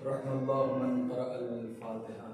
रहमल्लाहु मन क़रअल फ़ातिहा।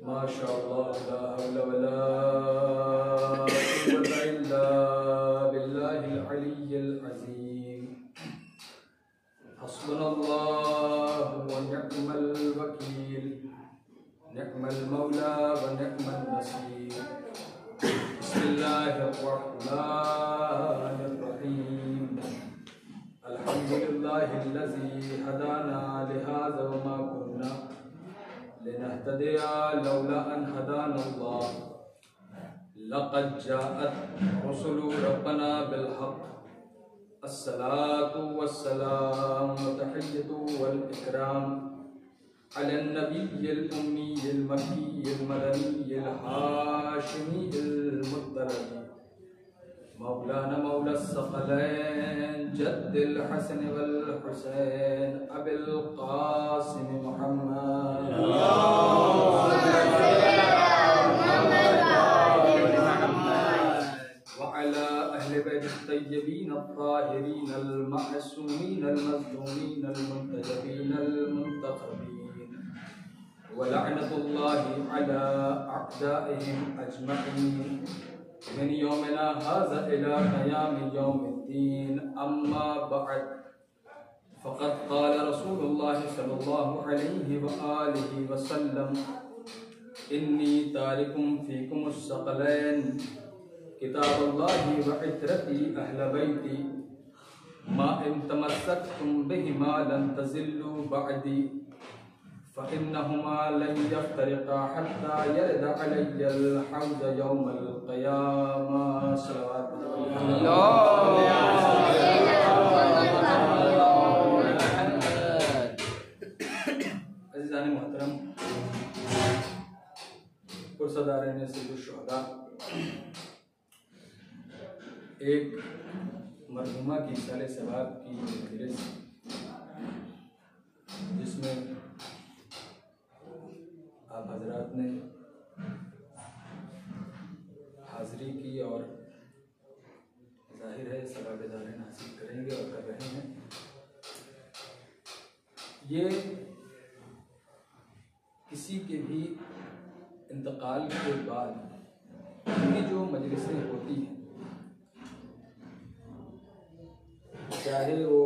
माशाअल्लाह ला हौला वला कुव्वता इल्ला बिल्लाहिल अलिय्यिल अज़ीम। हस्बुनल्लाहु व निअमल वकील, निअमल मौला व निअमन नसीर। बिस्मिल्लाहिर रहमानिर रहीम। अल्हम्दुलिल्लाहिल्लज़ी हदाना लिहाज़ा व मा कुन्ना लिनहतदिया लौला अन हदानल्लाह। लक़द जाअत रुसुलु रब्बना बिल हक़्क़। अस्सलातु वस्सलामु व तहिय्यतु वल इकराम अलन नबिय्यिल उम्मिय्यिल मक्किय्यिल मदनिय्यिल हाशिमिय्यिल मुत्तलबी मौलाना मौला सक़लैन जद्दिल हसन वल हुसैन अबिल क़ासिम मुहम्मद व अला अहले बैत तय्यबीन अत्ताहिरीन अल मअसूमीन अल मज़लूमीन अल मुंतजबीन अल मुंतखबीन व लअनतुल्लाहि अला अअदाइहिम अजमईन मिन यौमिना हाज़ा इला क़याम यौमिद्दीन। अम्मा बअद फ़क़द क़ाल रसूलुल्लाहि सल्लल्लाहु अलैहि व आलिहि वसल्लम इन्नी तारिकुम फ़ीकुमुस सक़लैन किताबुल्लाहि व इत्रती अहल बैती मा इन तमस्सकतुम बिहिमा लन तज़िल्लू बअदी फ़इन्नहुमा लन यफ़्तरिक़ा हत्ता यरद अलय्यल हौज़ यौमल क़यामह। अज़ीज़ान मोहतरम, पुरसदारान सय्यदुश्शुहदा, एक मरहुमा की साले सवाब की मजलिस जिसमें आप हजरात ने हाज़िरी की और जाहिर है सवाब-ए-दारैन हासिल करेंगे और कर रहे हैं। ये किसी के भी इंतकाल के बाद ये जो मजलिसें होती हैं, चाहे वो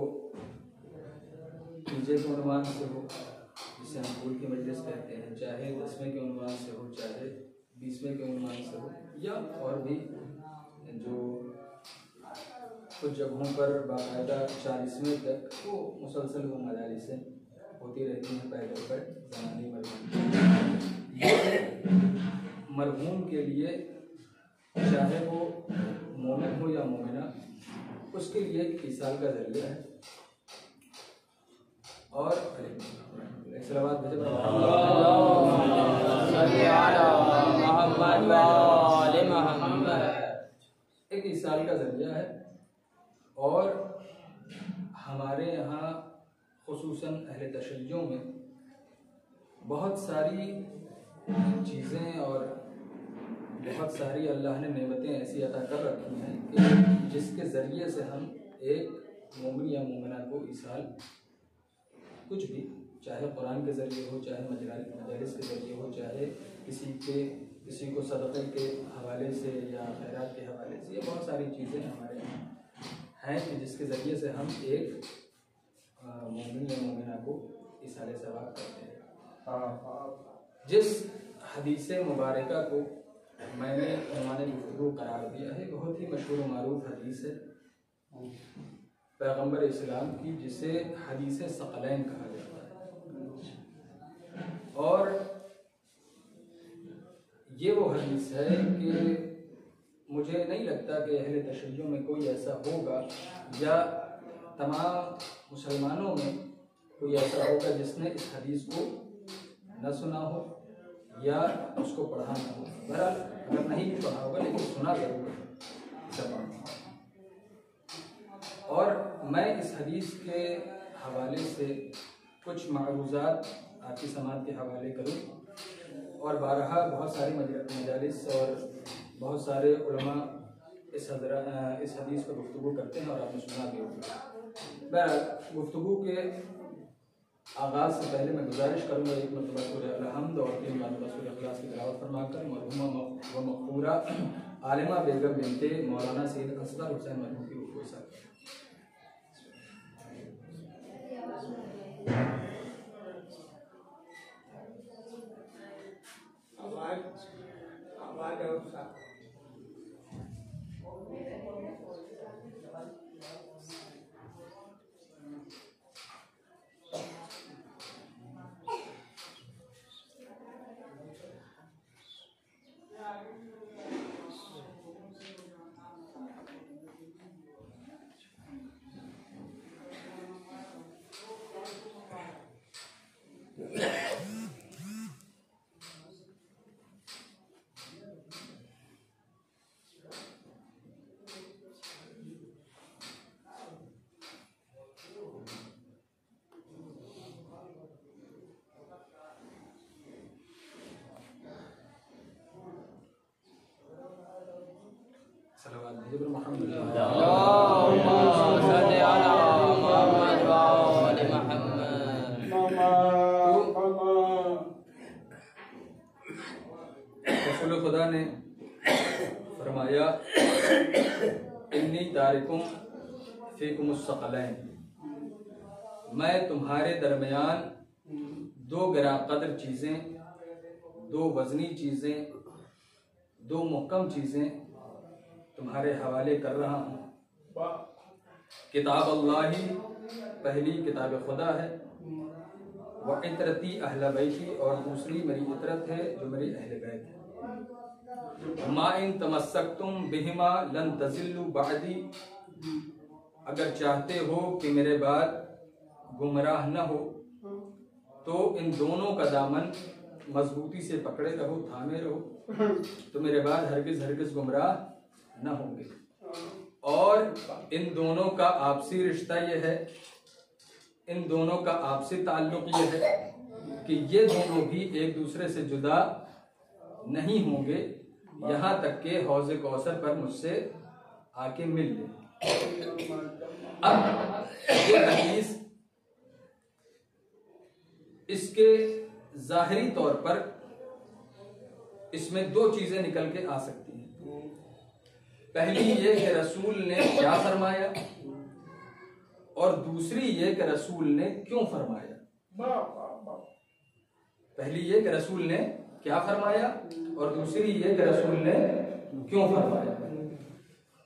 तीजे के उन्वान से हो जिसे हम फूल की मजलिस कहते हैं, चाहे 10वें के उन्वान से हो, चाहे 20वें के उन्वान से हो, या और भी जो कुछ जगहों पर बाकायदा 40वें तक वो मुसलसल वो मजालिसें होती रहती हैं पैदल पर ज़मानी मरहूम। ये मरहूम के लिए चाहे वो मोमिन हो या मोमिना, उसके लिए एक ईसाल का ज़रिया है। और एक ईसाल का ज़रिया है। और हमारे यहाँ खुसूसन अहले तशय्युं में बहुत सारी चीज़ें और बहुत सारी अल्लाह ने नेमतें ऐसी अता कर रखी हैं कि जिसके ज़रिए से हम एक मोमिन या मोमिना को ईसाल कुछ भी, चाहे कुरान के ज़रिए हो, चाहे मजालिस के ज़रिए हो, चाहे किसी को सदक़े के हवाले से या खैरात के हवाले से, ये बहुत सारी चीज़ें हमारे यहाँ हैं कि जिसके ज़रिए से हम एक मोमिन मोमिन मोमिना को इसाले सवाब कहते हैं। जिस हदीस मुबारका को मैंने उन्होंने गुफ्तगू करार दिया है, बहुत ही मशहूर मारूफ हदीस है पैगंबर इस्लाम की, जिसे हदीस सकलैन कहा जाता है। और ये वो हदीस है कि मुझे नहीं लगता कि अहले तशय्युअ में कोई ऐसा होगा या तमाम मुसलमानों में कोई ऐसा होगा जिसने इस हदीस को न सुना हो या उसको पढ़ा ना हो। बहरहाल अगर नहीं भी पढ़ा होगा लेकिन सुना जरूर है। और मैं इस हदीस के हवाले से कुछ मारूज़ात आपकी समात के हवाले करूँ। और बारहा बहुत सारी मजालिस और बहुत सारे उलमा इस हदीस पर गुफ्तगू करते हैं और आपने सुना भी होगा। बहरहाल गुफ्तगू के आगाज़ से पहले मैं गुजारिश करूँगा एक मरतबा सूरह अल-हम्द और 3 मरतबा सूरह इखलास की तिलावत फरमाकर मरहुमा व मक़बूरा आलिमा बेगम बिनते मौलाना सैयद असगर हुसैन मरहूम की रूह को इसा खुदा ने फरमाया इन्नी तारिकुम फीकुमुस सकलैन, मैं तुम्हारे दरमियान 2 गिरा कदर चीज़ें, 2 वज़नी चीज़ें, 2 मुहकम चीज़ें तुम्हारे हवाले कर रहा हूँ। किताब अल्लाही, पहली किताब खुदा है, व इतरती अहल बैती, और दूसरी मेरी इतरत है जो मेरी अहल बैत है। मा इन तमस्सक्तुम बिहिमा लन तज़िल्लु बादी, अगर चाहते हो कि मेरे बाद गुमराह न हो तो इन दोनों का दामन मजबूती से पकड़े रहो, थामे रहो, तो मेरे बाद हरगिज हरगिज गुमराह न होंगे। और इन दोनों का आपसी रिश्ता यह है, इन दोनों का आपसी ताल्लुक यह है कि ये दोनों भी एक दूसरे से जुदा नहीं होंगे यहाँ तक के हौज़े कौसर पर मुझसे आके मिल ले। अब ये हदीस इसके जाहिरी तौर पर इसमें 2 चीजें निकल के आ सकती हैं। पहली ये कि रसूल ने क्या फरमाया, और दूसरी ये कि रसूल ने क्यों फरमाया। पहली ये कि रसूल ने क्या फरमाया और दूसरी ये कि रसूल ने क्यों फरमाया।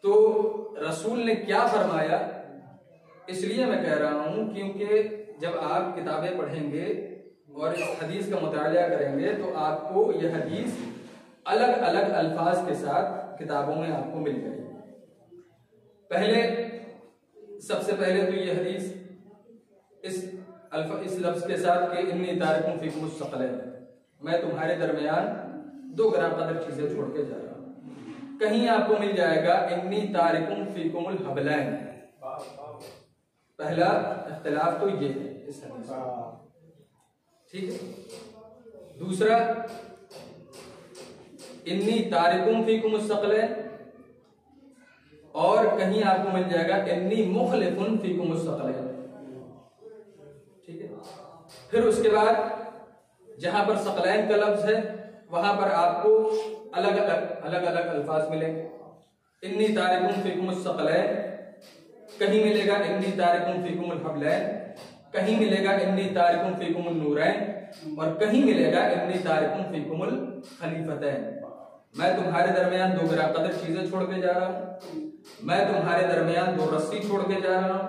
तो रसूल ने क्या फरमाया इसलिए मैं कह रहा हूं क्योंकि जब आप किताबें पढ़ेंगे और इस हदीस का मुताला करेंगे तो आपको यह हदीस अलग अलग अल्फाज के साथ किताबों में आपको मिल जाएगी। सबसे पहले तो यह हदीस इस लफ्ज के साथ कि इन्नी तारिकुम फीकुमुस सकलैन, मैं तुम्हारे दरमियान 2 ग्राम कदर चीजें छोड़ के जा रहा हूं। कहीं आपको मिल जाएगा इन्नी तारिकुम फीकुमुल हबलैन। पहला इख्तिलाफ तो ये है इस हदीस में, ठीक है। दूसरा इन्नी तारिकुम फीकुमुस सकलैन, और कहीं आपको मिल जाएगा इन्नी मुखलिफुन फीकुमुस सकलैन, ठीक है। फिर उसके बाद जहां पर सकलैन का लफ्ज है वहां पर आपको अलग अलग अल्फाज मिलेंगे। इन्नी तारिकुम फीकुमुस सकलैन, कहीं मिलेगा इन्नी तारिकुम फीकुमुल हबलैन, कहीं मिलेगा इन्नी तारिकुम फीकुमुल नूरैन और कहीं मिलेगा इन्नी तारिकुम फीकुमुल खलीफतैन। मैं तुम्हारे दरमियान दो गिरा कदर चीजें छोड़ के जा रहा हूँ, मैं तुम्हारे दरमियान दो रस्सी छोड़ के जा रहा हूँ,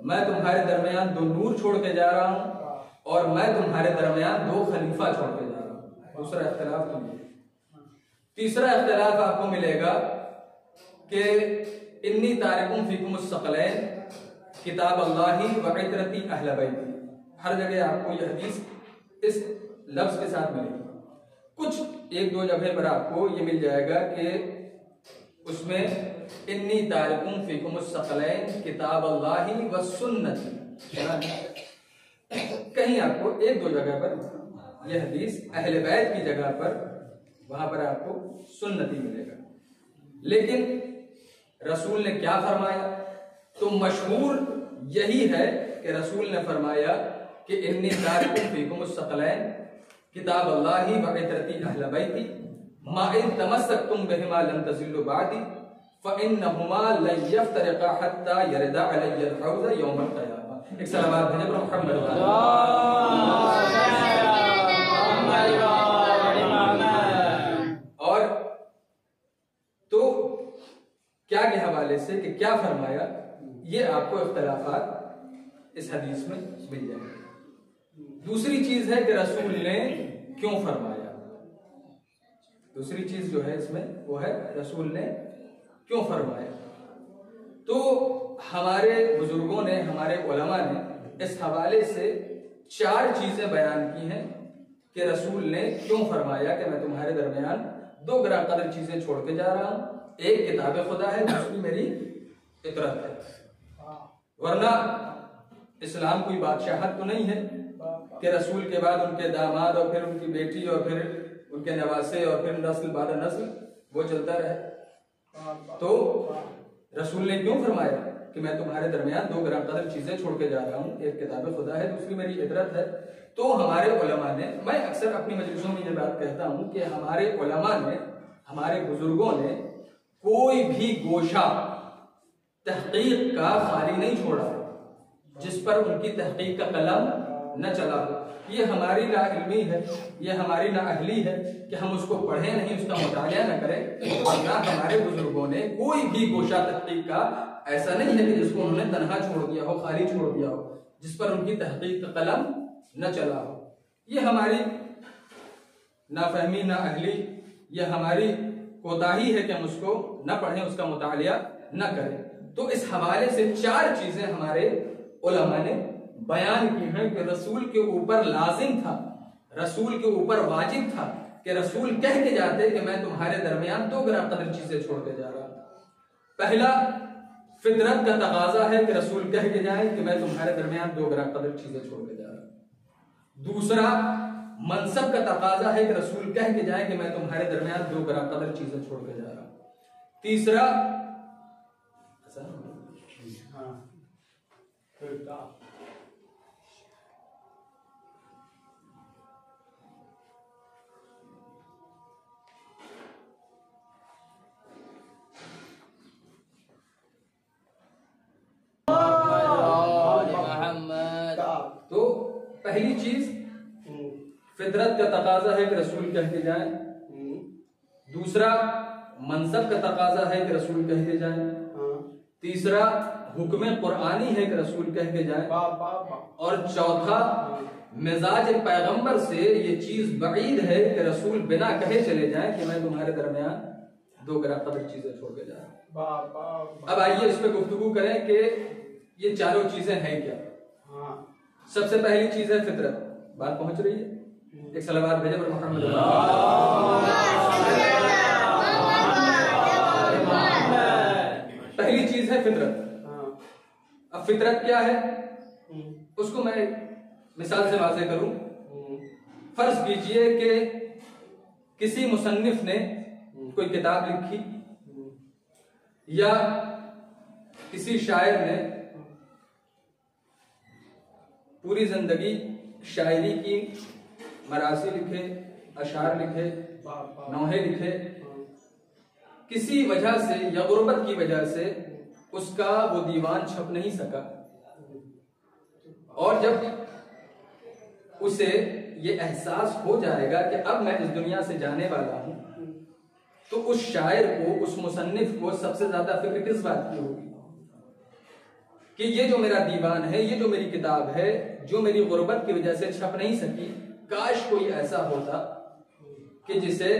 मैं तुम्हारे दरमियान दो नूर छोड़ के जा रहा हूँ और मैं तुम्हारे दरमियान दो खलीफा छोड़ के जा रहा हूँ। दूसरा इख्तिलाफ तो ये। तीसरा इख्तिलाफ आपको मिलेगा कि इन्नी तारिकुम फीकुमुस सकलैन किताब अल्लाही व इतरती अहल बैती। हर जगह आपको यह हदीस इस लफ्ज के साथ मिलेगी। कुछ एक दो जगह पर आपको ये मिल जाएगा कि उसमें इन्नी तारिकुम फीकुमुस सकलैन किताब अल्लाही व सुन्नती, कहीं आपको एक दो जगह पर यह हदीस अहले बैत की जगह पर वहां पर आपको सुन्नती मिलेगा। लेकिन रसूल ने क्या फरमाया? तो मशहूर यही है कि रसूल ने फरमाया कि इन्नी तारिकुम फीकुमुस सकलैन किताब अल्लाही व इतरती अहल बैती मा इन तमस्सकतुम बिहिमा लन तज़िल्लु बअदी फ़इन्नहुमा लन यफ्तरिक़ा हत्ता यरदा अलैहिल हौज़ यौमल क़ियामा। एक सलावत भेजे मोहम्मद। और तो क्या के हवाले से कि क्या फरमाया, ये आपको इख्तिलाफात इस हदीस में मिल जाएंगे। दूसरी चीज है कि रसूल ने क्यों फरमाया। दूसरी चीज जो है इसमें वो है रसूल ने क्यों फरमाया। तो हमारे बुजुर्गों ने, हमारे उलमा ने इस हवाले से चार चीजें बयान की हैं कि रसूल ने क्यों फरमाया कि मैं तुम्हारे दरमियान दो गिरा कदर चीजें छोड़ के जा रहा हूं। एक किताब खुदा है, दूसरी मेरी इतरत है। वरना इस्लाम कोई बादशाहत तो नहीं है कि रसूल के बाद उनके दामाद और फिर उनकी बेटी और फिर उनके नवासे और फिर नस्ल बाद नस्ल वो चलता रहे। तो रसूल ने क्यों फरमाया कि मैं तुम्हारे दरमियान दो गिरा कदर चीजें छोड़ के जा रहा हूँ, एक किताब खुदा है, दूसरी मेरी इतरत है। तो हमारे उलमा ने, मैं अक्सर अपनी मजलिसों में ये बात कहता हूँ कि हमारे उलमा ने, हमारे बुजुर्गों ने कोई भी गोशा तहकीक का खाली नहीं छोड़ा जिस पर उनकी तहकीक का कलम न चला। ये हमारी नाइल्मी है, ये हमारी नाअहली है कि हम उसको पढ़ें नहीं, उसका मुतालिया न करें। वरना हमारे बुजुर्गों ने कोई भी गोशा तहकीक का ऐसा नहीं है कि जिसको उन्होंने तनहा छोड़ दिया हो, खाली छोड़ दिया हो, जिस पर उनकी तहकीक का कलम न चला हो। ये हमारी नाफहमी, नाअहली, ये हमारी कोताही है कि हम उसको न पढ़ें, उसका मुतालिया न करें। तो इस हवाले से चार चीजें हमारे उलमा ने बयान की हैं कि रसूल के ऊपर लाजिम था, रसूल के ऊपर वाजिब था कि रसूल कह के जाते कि मैं तुम्हारे दरमियान दो गिरा कदर चीजें छोड़ के जा रहा। पहला, फितरत का तकाजा है कि रसूल कह के जाए कि मैं तुम्हारे दरमियान दो गिरा कदर चीजें छोड़ के जा रहा। दूसरा, मनसब का तकाजा है कि रसूल कह के जाए कि मैं तुम्हारे दरमियान दो गिरा कदर चीजें छोड़ के जा रहा। तीसरा, तो पहली चीज फितरत का तकाजा है कि रसूल कह के जाए। दूसरा, मनसब का तकाजा है कि रसूल कह के जाए। तीसरा, हुक्म कुरानी है कि रसूल कह के जाए। और चौथा, मिजाज पैगंबर से ये चीज बईद है कि रसूल बिना कहे चले जाए कि मैं तुम्हारे दरमियान दो गिरा कदर चीजें छोड़ के जाए। अब आइए इस पे गुफ्तगू करें कि ये चारों चीजें हैं क्या। सबसे पहली चीज है फितरत। बात पहुंच रही है? एक सलावत भेजे मोहम्मद। पहली चीज है फितरत। अब फितरत क्या है उसको मैं मिसाल से वाज़ेह करूं। फर्ज कीजिए कि किसी मुसन्निफ ने कोई किताब लिखी या किसी शायर ने पूरी जिंदगी शायरी की मरासी लिखे, अशार लिखे, नौहे लिखे। किसी वजह से या गुर्बत की वजह से उसका वो दीवान छप नहीं सका। और जब उसे ये एहसास हो जाएगा कि अब मैं इस दुनिया से जाने वाला हूं, तो उस शायर को, उस मुसन्निफ को सबसे ज्यादा फिक्र किस बात की होगी कि ये जो मेरा दीवान है, ये जो मेरी किताब है, जो मेरी गुर्बत की वजह से छप नहीं सकी, काश कोई ऐसा होता कि जिसे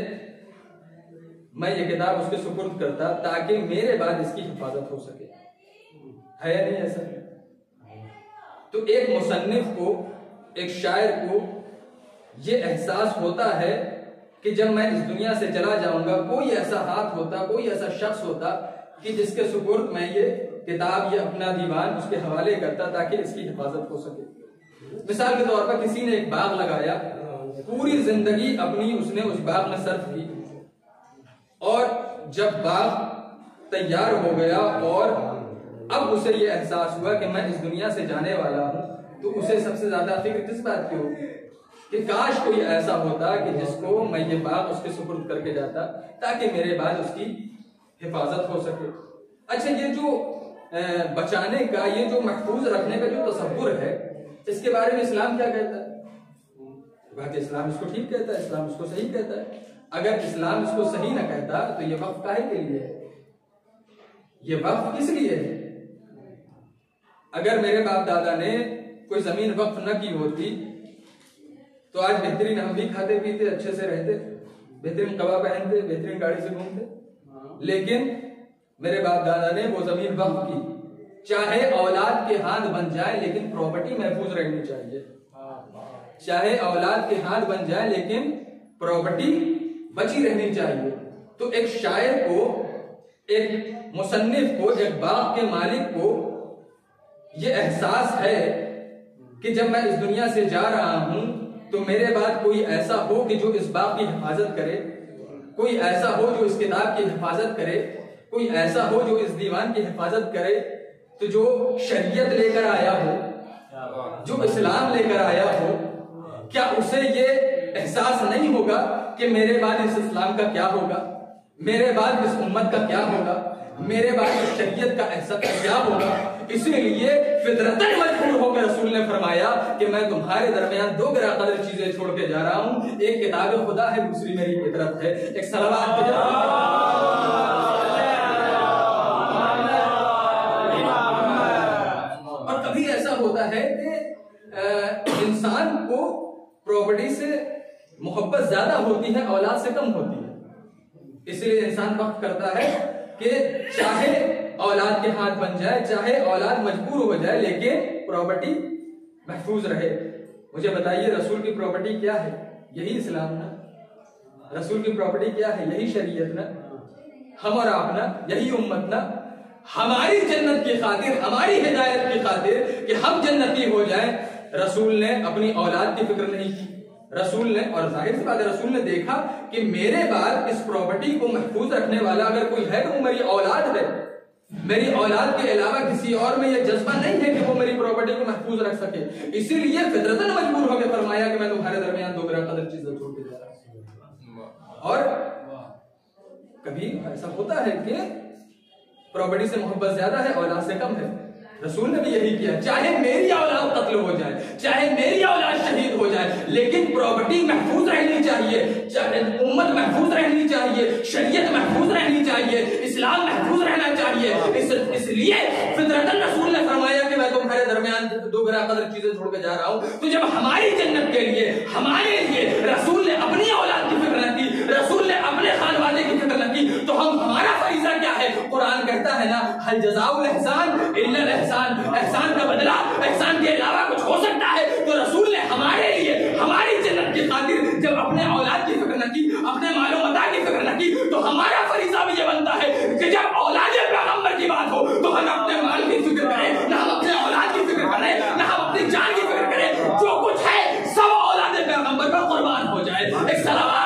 मैं ये किताब उसके सुपुर्द करता ताकि मेरे बाद इसकी हिफाजत हो सके। है या नहीं ऐसा? तो एक मुसन्निफ को, एक शायर को ये एहसास होता है कि जब मैं इस दुनिया से चला जाऊंगा, कोई ऐसा हाथ होता, कोई ऐसा शख्स होता कि जिसके सुपुर्द मैं ये किताब, ये अपना दीवान उसके हवाले करता ताकि इसकी हिफाजत हो सके। मिसाल के तौर पर किसी ने एक बाग लगाया, पूरी जिंदगी अपनी उसने उस बाग में सर्फ की, और जब बाग तैयार हो गया और अब उसे ये एहसास हुआ कि मैं इस दुनिया से जाने वाला हूं, तो उसे सबसे ज्यादा फिक्र किस बात की होगी कि काश कोई ऐसा होता कि जिसको मैं ये बाग उसके सुपुर्द करके जाता ताकि मेरे बाद उसकी हिफाजत हो सके। अच्छा, ये जो बचाने का, ये जो महफूज रखने का जो तसव्वुर है, इसके बारे में इस्लाम क्या कहता है? बाकी इस्लाम इसको ठीक कहता है, इस्लाम इसको सही कहता है। अगर इस्लाम इसको सही ना कहता तो ये वक्फ काहे के लिए है? ये वक्फ किस लिए है? अगर मेरे बाप दादा ने कोई जमीन वक्फ न की होती तो आज बेहतरीन हम भी खाते पीते, अच्छे से रहते, बेहतरीन कपड़ा पहनते, बेहतरीन गाड़ी से घूमते। लेकिन मेरे बाप दादा ने वो जमीन वक्फ की, चाहे औलाद के हाथ बन जाए लेकिन प्रॉपर्टी महफूज रहनी चाहिए। चाहे औलाद के हाथ बन जाए लेकिन प्रॉपर्टी बची रहनी चाहिए। तो एक शायर को, एक मुसन्निफ को, एक बाग के मालिक को ये एहसास है कि जब मैं इस दुनिया से जा रहा हूं तो मेरे बाद कोई ऐसा हो कि जो इस बाग की हिफाजत करे, कोई ऐसा हो जो इस किताब की हिफाजत करे, कोई ऐसा हो जो इस दीवान की हिफाजत करे। तो जो शरीयत लेकर आया हो, जो इस्लाम लेकर आया हो, क्या उसे ये एहसास नहीं होगा कि मेरे बाद इस इस्लाम का क्या होगा, मेरे बाद इस उम्मत का क्या होगा, मेरे बाद इस शरीयत का एहसास क्या होगा? इसीलिए फितरतन मजबूर होकर रसूल ने फरमाया कि मैं तुम्हारे दरमियान दो गिरा कदर चीजें छोड़ के जा रहा हूं, एक किताब खुदा है, दूसरी मेरी फितरत है। एक सलावत और कभी ऐसा होता है कि इंसान को प्रॉपर्टी से मोहब्बत ज्यादा होती है, औलाद से कम होती है। इसलिए इंसान वक्त करता है कि चाहे औलाद के हाथ बन जाए, चाहे औलाद मजबूर हो जाए, लेकिन प्रॉपर्टी महफूज रहे। मुझे बताइए, रसूल की प्रॉपर्टी क्या है? यही इस्लाम ना? रसूल की प्रॉपर्टी क्या है? यही शरीयत ना? हम और आप ना? यही उम्मत ना? हमारी जन्नत की खातिर, हमारी हिदायत की खातिर कि हम जन्नती हो जाएं, रसूल ने अपनी औलाद की फिक्र नहीं की। रसूल ने, और जाहिर सी बात है, रसूल ने देखा कि मेरे बाद इस प्रॉपर्टी को महफूज रखने वाला अगर कोई है तो वो मेरी औलाद है। मेरी औलाद के अलावा किसी और में यह जज्बा नहीं है कि वो मेरी प्रॉपर्टी को महफूज रख सके। इसीलिए फितरतन मजबूर होकर फरमाया कि मैं तुम्हारे दरमियान दो गिरा कदर चीजें छोड़ के जा रहा हूं। और कभी ऐसा होता है कि प्रॉपर्टी से मोहब्बत ज्यादा है, औलाद से कम है। रसूल ने भी यही किया, चाहे मेरी औलाद कत्ल हो जाए, चाहे मेरी औलाद शहीद हो जाए, लेकिन प्रॉपर्टी महफूज रहनी चाहिए, चाहे उम्मत महफूज रहनी चाहिए, शरीयत महफूज रहनी चाहिए, इस्लाम महफूज रहना चाहिए। इसलिए फितरतन रसूल ने फरमाया कि मैं तुम्हारे दरमियान दो गिरा कदर चीजें छोड़ के जा रहा हूं। तो जब हमारी जन्नत के लिए, हमारे लिए रसूल ने अपनी औलाद की फिक्र न की, रसूल ने अपने खान वाले की फिक्र न की, तो हम, हमारा फरीजा क्या है? कुरान कहता है ना, हल जज़ाउल एहसान इल्लल एहसान, एहसान का बदला एहसान के अलावा कुछ हो सकता है? तो रसूल ने हमारे लिए, हमारी जन्नत की खातिर जब अपने औलाद की फिक्र न की, अपने मालो मता की फिक्र न की, तो हमारा फरीजा भी ये बनता है कि जब औलाद पैगंबर की बात हो तो हम अपने माल की फिक्र करें, ना हम अपने औलाद की फिक्र करें, ना हम अपनी जान की फिक्र करें। जो कुछ है सब औलाद पैगंबर पर कुर्बान हो जाए। एक सलावत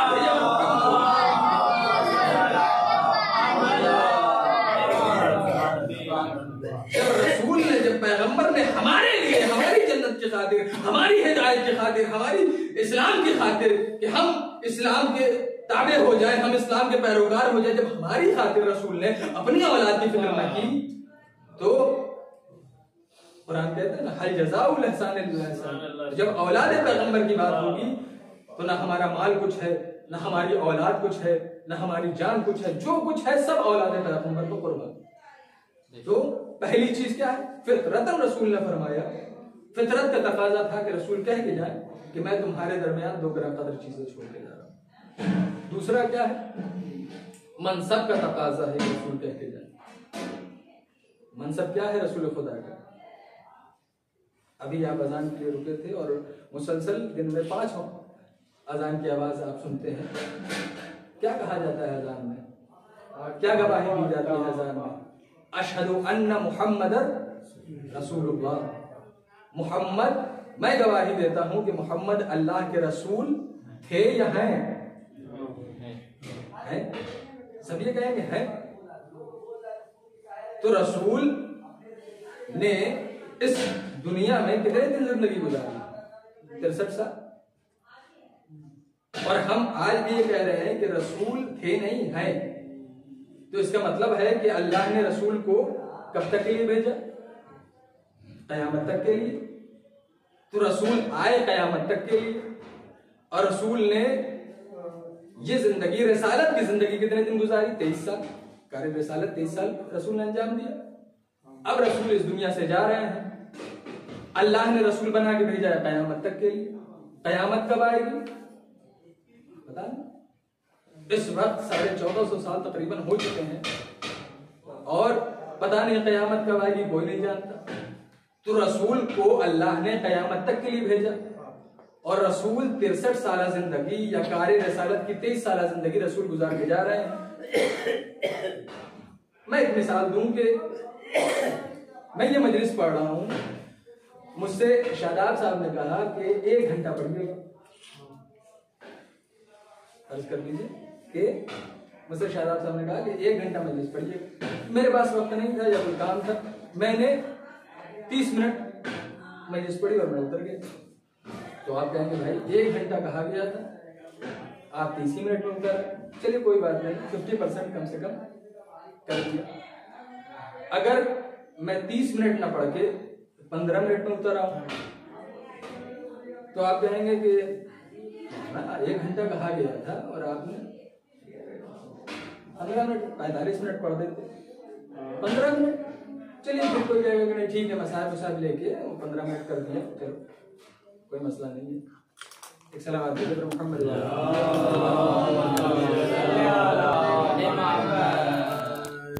रसूल ने, जब पैगंबर ने हमारे लिए, हमारी जन्नत की खातिर, हमारी हिदायत की खातिर, हमारी इस्लाम की खातिर कि हम इस्लाम के ताबे हो जाए, हम इस्लाम के पैरोकार हो जाए, जब हमारी खातिर रसूल ने अपनी औलाद की फिक्र न की, तो कुरान कहता है ना, हल जज़ाउल इहसान इल्ला इहसान। जब औलाद पैगंबर की बात होगी तो ना हमारा माल कुछ है, ना हमारी औलाद कुछ है, ना हमारी जान कुछ है, जो कुछ है सब औलाद पैगंबर को कुर्बान। तो पहली चीज क्या है? फितरतन रसूल ने फरमाया, फितरत का तकाजा था कि रसूल कह के जाए कि मैं तुम्हारे दरमियान 2 ग्राम कदर चीजें छोड़ के जा रहा हूं। दूसरा क्या है? मनसब का तकाजा है कि रसूल कह के जाए। मनसब क्या है रसूल खुदा का? अभी आप अजान के लिए रुके थे और मुसलसल दिन में 5 अजान की आवाज आप सुनते हैं। क्या कहा जाता है अजान में? क्या गवाही दी जाती है अजान में? अशहदु अन्ना मुहम्मदन रसूलुल्लाह। मुहम्मद, मैं गवाही देता हूं कि मोहम्मद अल्लाह के रसूल थे या हैं? हैं? सब ये कहेंगे हैं। तो रसूल ने इस दुनिया में कितने दिन जिंदगी गुजारी? 63 साल। और हम आज भी ये कह रहे हैं कि रसूल थे नहीं हैं। तो इसका मतलब है कि अल्लाह ने रसूल को कब तक के लिए भेजा? कयामत तक के लिए। तो रसूल आए कयामत तक के लिए, और रसूल ने ये जिंदगी, रिसालत की जिंदगी कितने दिन गुजारी? 23 साल। कार्य रिसालत 23 साल रसूल ने अंजाम दिया। अब रसूल इस दुनिया से जा रहे हैं। अल्लाह ने रसूल बना के भेजा है कयामत तक के लिए। कयामत कब आएगी पता नहीं। इस वक्त 1450 साल तकरीबन हो चुके हैं और पता नहीं कयामत कब आएगी, कोई नहीं जानता। तो रसूल को अल्लाह ने कयामत तक के लिए भेजा, और रसूल 63 साल जिंदगी या कार्य रसालत की 23 साल जिंदगी रसूल गुजार के जा रहे हैं। मैं एक मिसाल दूं कि मैं ये मजलिस पढ़ रहा हूं, मुझसे शादाब साहब ने कहा कि 1 घंटा पढ़िएगा। अर्ज कर लीजिए कि मुझसे शादाब साहब ने कहा कि 1 घंटा मजलिस पढ़िए। मेरे पास वक्त नहीं था या कोई काम था, मैंने 30 मिनट मजलिस पढ़ी और मैं उतर गया। तो आप कहेंगे भाई 1 घंटा कहा गया था, आप 30 ही मिनट में उतर। चलिए कोई बात नहीं, 50% कम से कम कर दिया। अगर मैं 30 मिनट ना पढ़ के 15 मिनट में उतर आऊं तो आप कहेंगे कि 1 घंटा कहा गया था और आपने 15 मिनट 45 मिनट पढ़ देते। 15 मिनट, चलिए फिर कोई कहेगा कि नहीं ठीक है, मसाहब लेके 15 मिनट कर दिया, चलो कोई मसला नहीं है। एक सलाम मोहम्मद।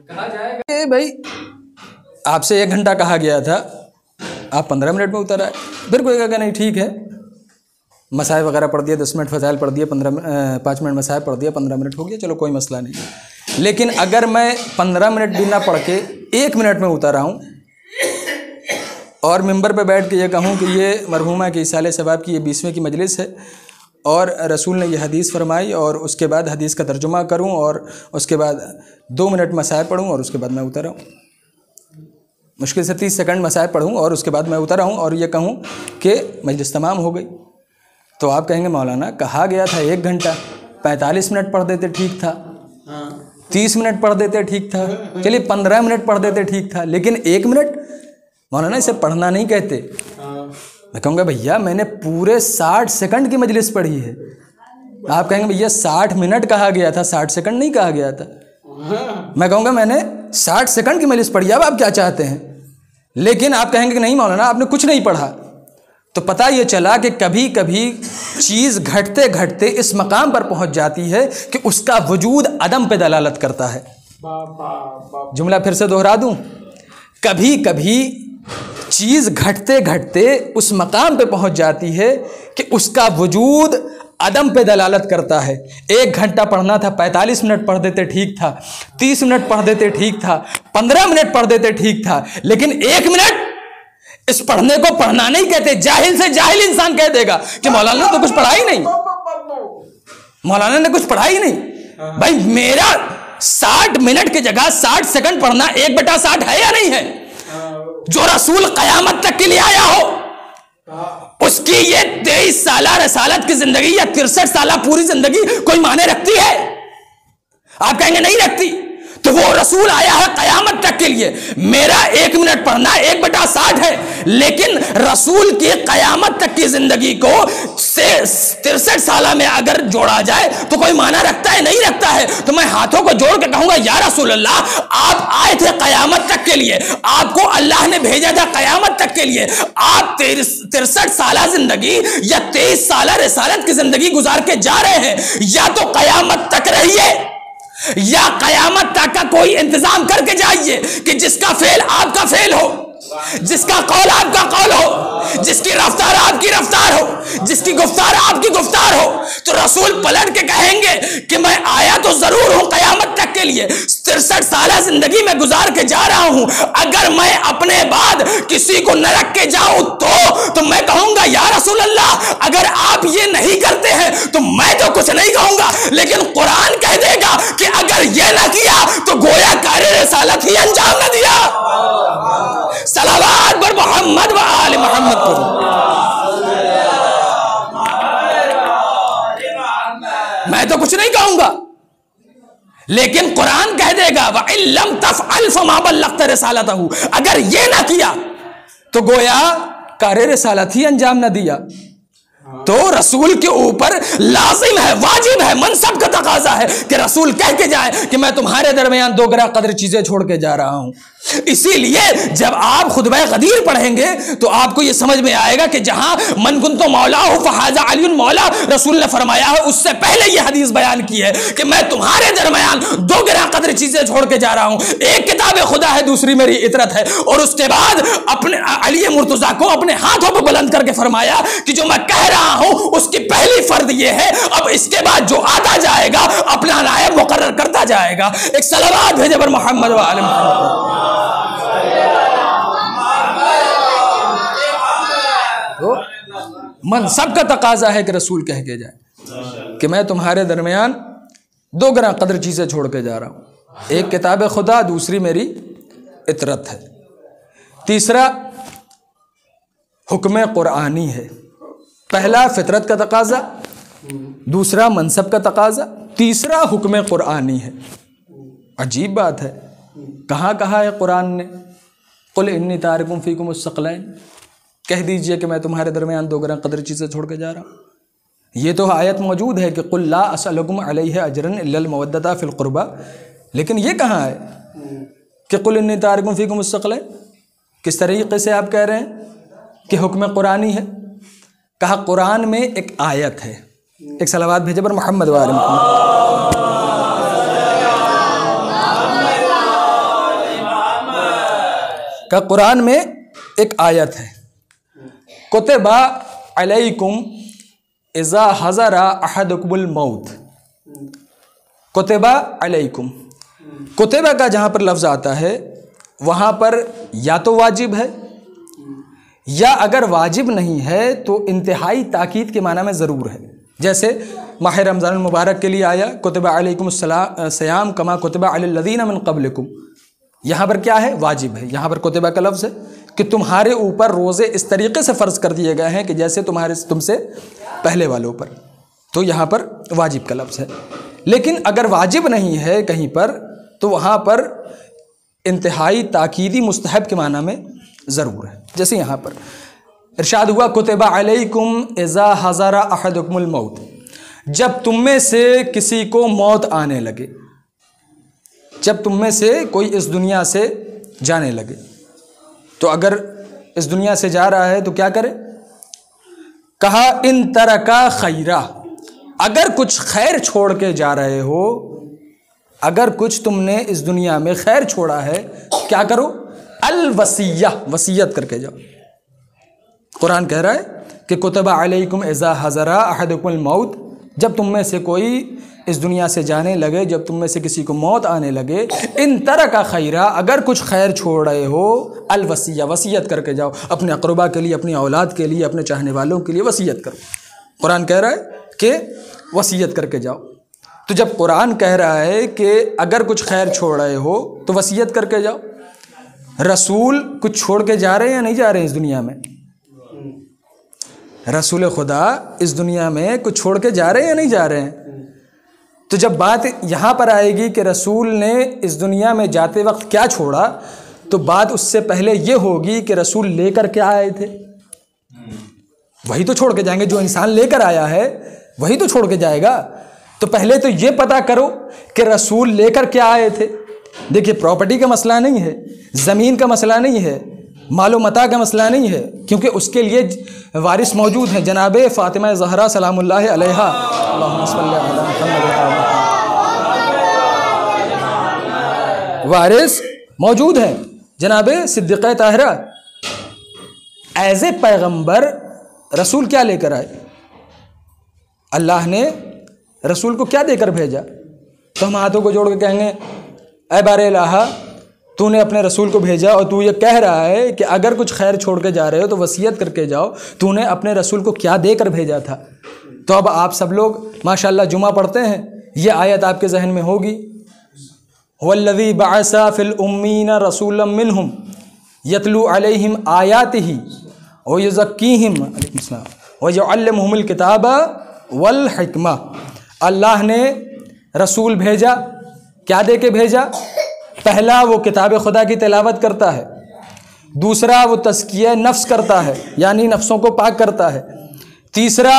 कहा जाएगा भाई आपसे 1 घंटा कहा गया था, आप 15 मिनट में उतर आए। फिर कोई कहेगा नहीं ठीक है, मसाइब वगैरह पढ़ दिया, 10 मिनट फजाइल पढ़ दिए, 5 मिनट मसाइब पढ़ दिया, 15 मिनट हो गया, चलो कोई मसला नहीं। लेकिन अगर मैं 15 मिनट भी ना पढ़ के 1 मिनट में उतर आऊँ और मिंबर पे बैठ के ये कहूँ कि ये मरहूमा के इसाले सवाब की ये 20वें की मजलिस है और रसूल ने ये हदीस फरमाई, और उसके बाद हदीस का तर्जुमा करूँ और उसके बाद 2 मिनट मसाइब पढ़ूँ और उसके बाद मैं उतर आऊँ, मुश्किल से 30 सेकंड मसाइब पढ़ूँ और उसके बाद मैं उतर आऊँ और ये कहूँ कि मजलिस तमाम हो गई। तो आप कहेंगे मौलाना कहा गया था 1 घंटा, 45 मिनट पढ़ देते ठीक था, 30 मिनट पढ़ देते ठीक था, चलिए 15 मिनट पढ़ देते ठीक था, लेकिन 1 मिनट मौलाना इसे पढ़ना नहीं कहते। मैं कहूँगा भैया मैंने पूरे 60 सेकंड की मजलिस पढ़ी है। आप कहेंगे भैया 60 मिनट कहा गया था, 60 सेकंड नहीं कहा गया था। मैं कहूँगा मैंने 60 सेकंड की मजलिस पढ़ी, अब आप क्या चाहते हैं? लेकिन आप कहेंगे कि नहीं मौलाना आपने कुछ नहीं पढ़ा। तो पता ये चला कि कभी कभी चीज़ घटते घटते इस मकाम पर पहुंच जाती है कि उसका वजूद अदम पे दलालत करता है। जुमला फिर से दोहरा दूं, कभी कभी चीज़ घटते घटते उस मकाम पे पहुंच जाती है कि उसका वजूद अदम पे दलालत करता है। 1 घंटा पढ़ना था, 45 मिनट पढ़ देते ठीक था, 30 मिनट पढ़ देते ठीक था, 15 मिनट पढ़ देते ठीक था, लेकिन 1 मिनट, इस पढ़ने को पढ़ना नहीं कहते। जाहिल से जाहिल इंसान कह देगा कि मौलाना ने तो कुछ पढ़ा ही नहीं, मौलाना ने कुछ पढ़ा ही नहीं। भाई मेरा 60 मिनट की जगह 60 सेकंड पढ़ना 1/60 है या नहीं है? जो रसूल कयामत तक के लिए आया हो उसकी ये 23 साल रसालत की जिंदगी या 63 साल पूरी जिंदगी कोई माने रखती है? आप कहेंगे नहीं रखती। तो कि वो रसूल आया है कयामत तक के लिए। मेरा 1 मिनट पढ़ना 1/60 है, लेकिन रसूल की कयामत तक की जिंदगी को 63 साल में अगर जोड़ा जाए तो कोई माना रखता है? नहीं रखता है। तो मैं हाथों को जोड़ के कहूंगा, या रसूल अल्लाह, आप आए थे कयामत तक के लिए, आपको अल्लाह ने भेजा था कयामत तक के लिए। आप 63 साल जिंदगी या 23 साल रिसालत की जिंदगी गुजार के जा रहे हैं, या तो कयामत तक रहिए या कयामत तक का कोई इंतजाम करके जाइए कि जिसका फेल आपका फेल हो, जिसका कौल आपका कौल हो, जिसकी रफ्तार आपकी रफ्तार हो, जिसकी गुफ्तार आपकी गुफ्तार हो। तो रसूल पलट के कहेंगे कि मैं आया तो जरूर हूं कयामत तक के लिए, 63 साल जिंदगी में गुजार के जा रहा हूं। अगर मैं अपने बाद किसी को न रख के जाऊं तो मैं कहूंगा, या रसूल अल्लाह, अगर आप ये नहीं करते हैं तो मैं तो कुछ नहीं कहूंगा, लेकिन कुरान कह देगा कि अगर ये ना किया तो गोया कार्य रिसालत ही अंजाम न दिया। सलावत बर मोहम्मद व आले मोहम्मद करो। मैं तो कुछ नहीं कहूंगा, लेकिन कुरान कह देगा व इल्लम तफअल फमा बल्लगत रिसालतहू, अगर ये ना किया तो गोया कार्य रिसालत ही अंजाम न दिया। तो रसूल के ऊपर लाजिम है, वाजिब है, मनसब का तकाजा है कि रसूल कह के जाए कि मैं तुम्हारे दरमियान 2 ग्राम कदर चीजें छोड़ के जा रहा हूं। इसीलिए जब आप खुतबा गदीर पढ़ेंगे तो आपको यह समझ में आएगा कि जहां मन कुन तो मौला हो फहाजा अली मौला रसूल ने फरमाया है, उससे पहले यह हदीस बयान की है कि मैं तुम्हारे दरमियान 2 ग्राम कदर चीजें छोड़ के जा रहा हूं। एक किताब खुदा है, दूसरी मेरी इतरत है। और उसके बाद अपने अली मुर्तजा को अपने हाथों पर बुलंद करके फरमाया कि जो मैं कह रहा हूं उसकी पहली फर्द यह है, अब इसके बाद जो आता जाएगा अपना नायब मुकर्रर करता जाएगा। एक सलावत भेजे पर मोहम्मद व आले मोहम्मद। तो मनसब का तकाजा है कि रसूल कह के जाए कि मैं तुम्हारे दरमियान 2 ग्राम कदर चीजें छोड़ के जा रहा हूं। एक किताब खुदा, दूसरी मेरी इतरत है। तीसरा हुक्म कुरानी है। पहला फितरत का तकाजा, दूसरा मनसब का तकाजा, तीसरा हुक्म कुरानी है। अजीब बात है, कहाँ कहा है कुरान ने कुल इन्नी तारिकुम फीकुम मुस्तक़लैन, कह दीजिए कि मैं तुम्हारे दरमियान 2 ग्राम कदर चीज़ें छोड़ के जा रहा हूँ। ये तो आयत मौजूद है कि कुल ला असअलुकुम अलैहि अजरन इल्लल मवद्दता फिल क़ुरबा, लेकिन ये कहाँ है कि कुल इन्नी तारिकुम फीकुम मुस्तक़लैन? किस तरीके से आप कह रहे हैं कि हुक्म कुरानी है? कहा कुरान में एक आयत है। एक सलावत भेजे पर मोहम्मद व आले मोहम्मद। का कुरान में एक आयत है, कुतिबा अलैकुम इज़ा हज़रा अहदकुमुल मौत। कुतिबा अलैकुम, कुतिबा का जहाँ पर लफ्ज़ आता है वहाँ पर या तो वाजिब है, या अगर वाजिब नहीं है तो इंतहाई ताकीद के माना में ज़रूर है। जैसे माह रमज़ान मुबारक के लिए आया कुतिबा अलैकुम सयाम कमा कुतिबा अलल लज़ीना मिन क़ब्लिकुम, यहाँ पर क्या है? वाजिब है। यहाँ पर कुतिबा का लफ्ज़ है कि तुम्हारे ऊपर रोज़े इस तरीके से फ़र्ज़ कर दिए गए हैं कि जैसे तुमसे पहले वालों पर, तो यहाँ पर वाजिब का लफ्ज़ है। लेकिन अगर वाजिब नहीं है कहीं पर तो वहाँ पर इंतहाई ताकीदी मुस्तहब के माना में ज़रूर है। जैसे यहाँ पर इरशाद हुआ कुतिबा अलैकुम इज़ा हज़रा अहदकुमुल मौत, जब तुम में से किसी को मौत आने लगे, जब तुम में से कोई इस दुनिया से जाने लगे। तो अगर इस दुनिया से जा रहा है तो क्या करे? कहा इन तरका खैरा, अगर कुछ खैर छोड़ के जा रहे हो, अगर कुछ तुमने इस दुनिया में खैर छोड़ा है, क्या करो? अल वसिया, वसीयत करके जाओ। कुरान कह रहा है कि कुतिबा अलैकुम इज़ा हज़रा अहदकुमुल मौत, जब तुम में से कोई इस दुनिया से जाने लगे, जब तुम में से किसी को मौत आने लगे, इन तरह का खैरा, अगर कुछ खैर छोड़ रहे हो, अल वसिया, वसीयत करके जाओ। अपने अक़रबा के लिए, अपनी औलाद के लिए, अपने चाहने वालों के लिए वसीयत करो। कुरान कह रहा है कि वसीयत करके जाओ। तो जब कुरान कह रहा है कि अगर कुछ खैर छोड़ रहे हो तो वसीयत करके जाओ, रसूल कुछ छोड़ के जा रहे हैं या नहीं जा रहे हैं इस दुनिया में? रसूल खुदा इस दुनिया में कुछ छोड़ के जा रहे हैं या नहीं जा रहे हैं? तो जब बात यहाँ पर आएगी कि रसूल ने इस दुनिया में जाते वक्त क्या छोड़ा, तो बात उससे पहले ये होगी कि रसूल लेकर क्या आए थे, वही तो छोड़ के जाएंगे। जो इंसान लेकर आया है वही तो छोड़ के जाएगा। तो पहले तो ये पता करो कि रसूल लेकर क्या आए थे। देखिए, प्रॉपर्टी का मसला नहीं है, ज़मीन का मसला नहीं है, मालो मता का मसला नहीं है, क्योंकि उसके लिए वारिस मौजूद हैं। जनाब फ़ातिमा ज़हरा सलामुल्लाह अलैहा, वारिस मौजूद हैं। जनाब सिद्दीक़ा ताहिरा एज ए पैगम्बर रसूल क्या लेकर आए? अल्लाह ने रसूल को क्या देकर भेजा? तो हम हाथों को जोड़ के कहेंगे, ऐ बारे इलाहा, तूने अपने रसूल को भेजा और तू ये कह रहा है कि अगर कुछ खैर छोड़ के जा रहे हो तो वसीयत करके जाओ। तूने अपने रसूल को क्या देकर भेजा था? तो अब आप सब लोग माशाअल्लाह जुमा पढ़ते हैं, ये आयत आपके जहन में होगी, वल्लज़ी बअसा फिल उम्मीना रसूलन मिनहुम यतलू अलैहिम आयातिही व युज़क्कीहिम व युअल्लिमुहुमुल किताबा वल हिकमा। अल्लाह ने रसूल भेजा, क्या दे के भेजा? पहला, वो किताब खुदा की तिलावत करता है। दूसरा, वो तज़किया नफ्स करता है, यानी नफ्सों को पाक करता है। तीसरा,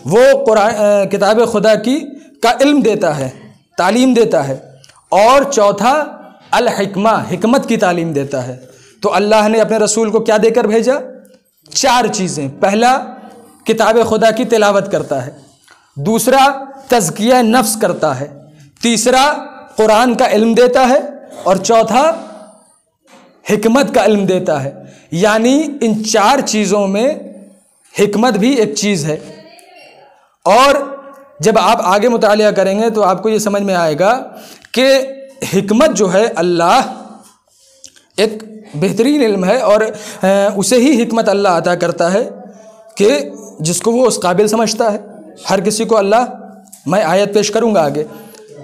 वो कुरान किताब खुदा की का इल्म देता है, तालीम देता है। और चौथा, अल हिकमा, हिकमत की तालीम देता है। तो अल्लाह ने अपने रसूल को क्या देकर भेजा? 4 चीज़ें। पहला, किताब खुदा की तिलावत करता है। दूसरा, तज़किया नफ्स करता है। तीसरा, कुरान का इल्म देता है। और चौथा, हिकमत का इल्म देता है। यानी इन 4 चीज़ों में हिकमत भी एक चीज़ है। और जब आप आगे मुतालिया करेंगे तो आपको ये समझ में आएगा कि हिकमत जो है, अल्लाह एक बेहतरीन इल्म है और उसे ही हिकमत अल्लाह अता करता है कि जिसको वो उस काबिल समझता है। हर किसी को अल्लाह, मैं आयत पेश करूँगा आगे।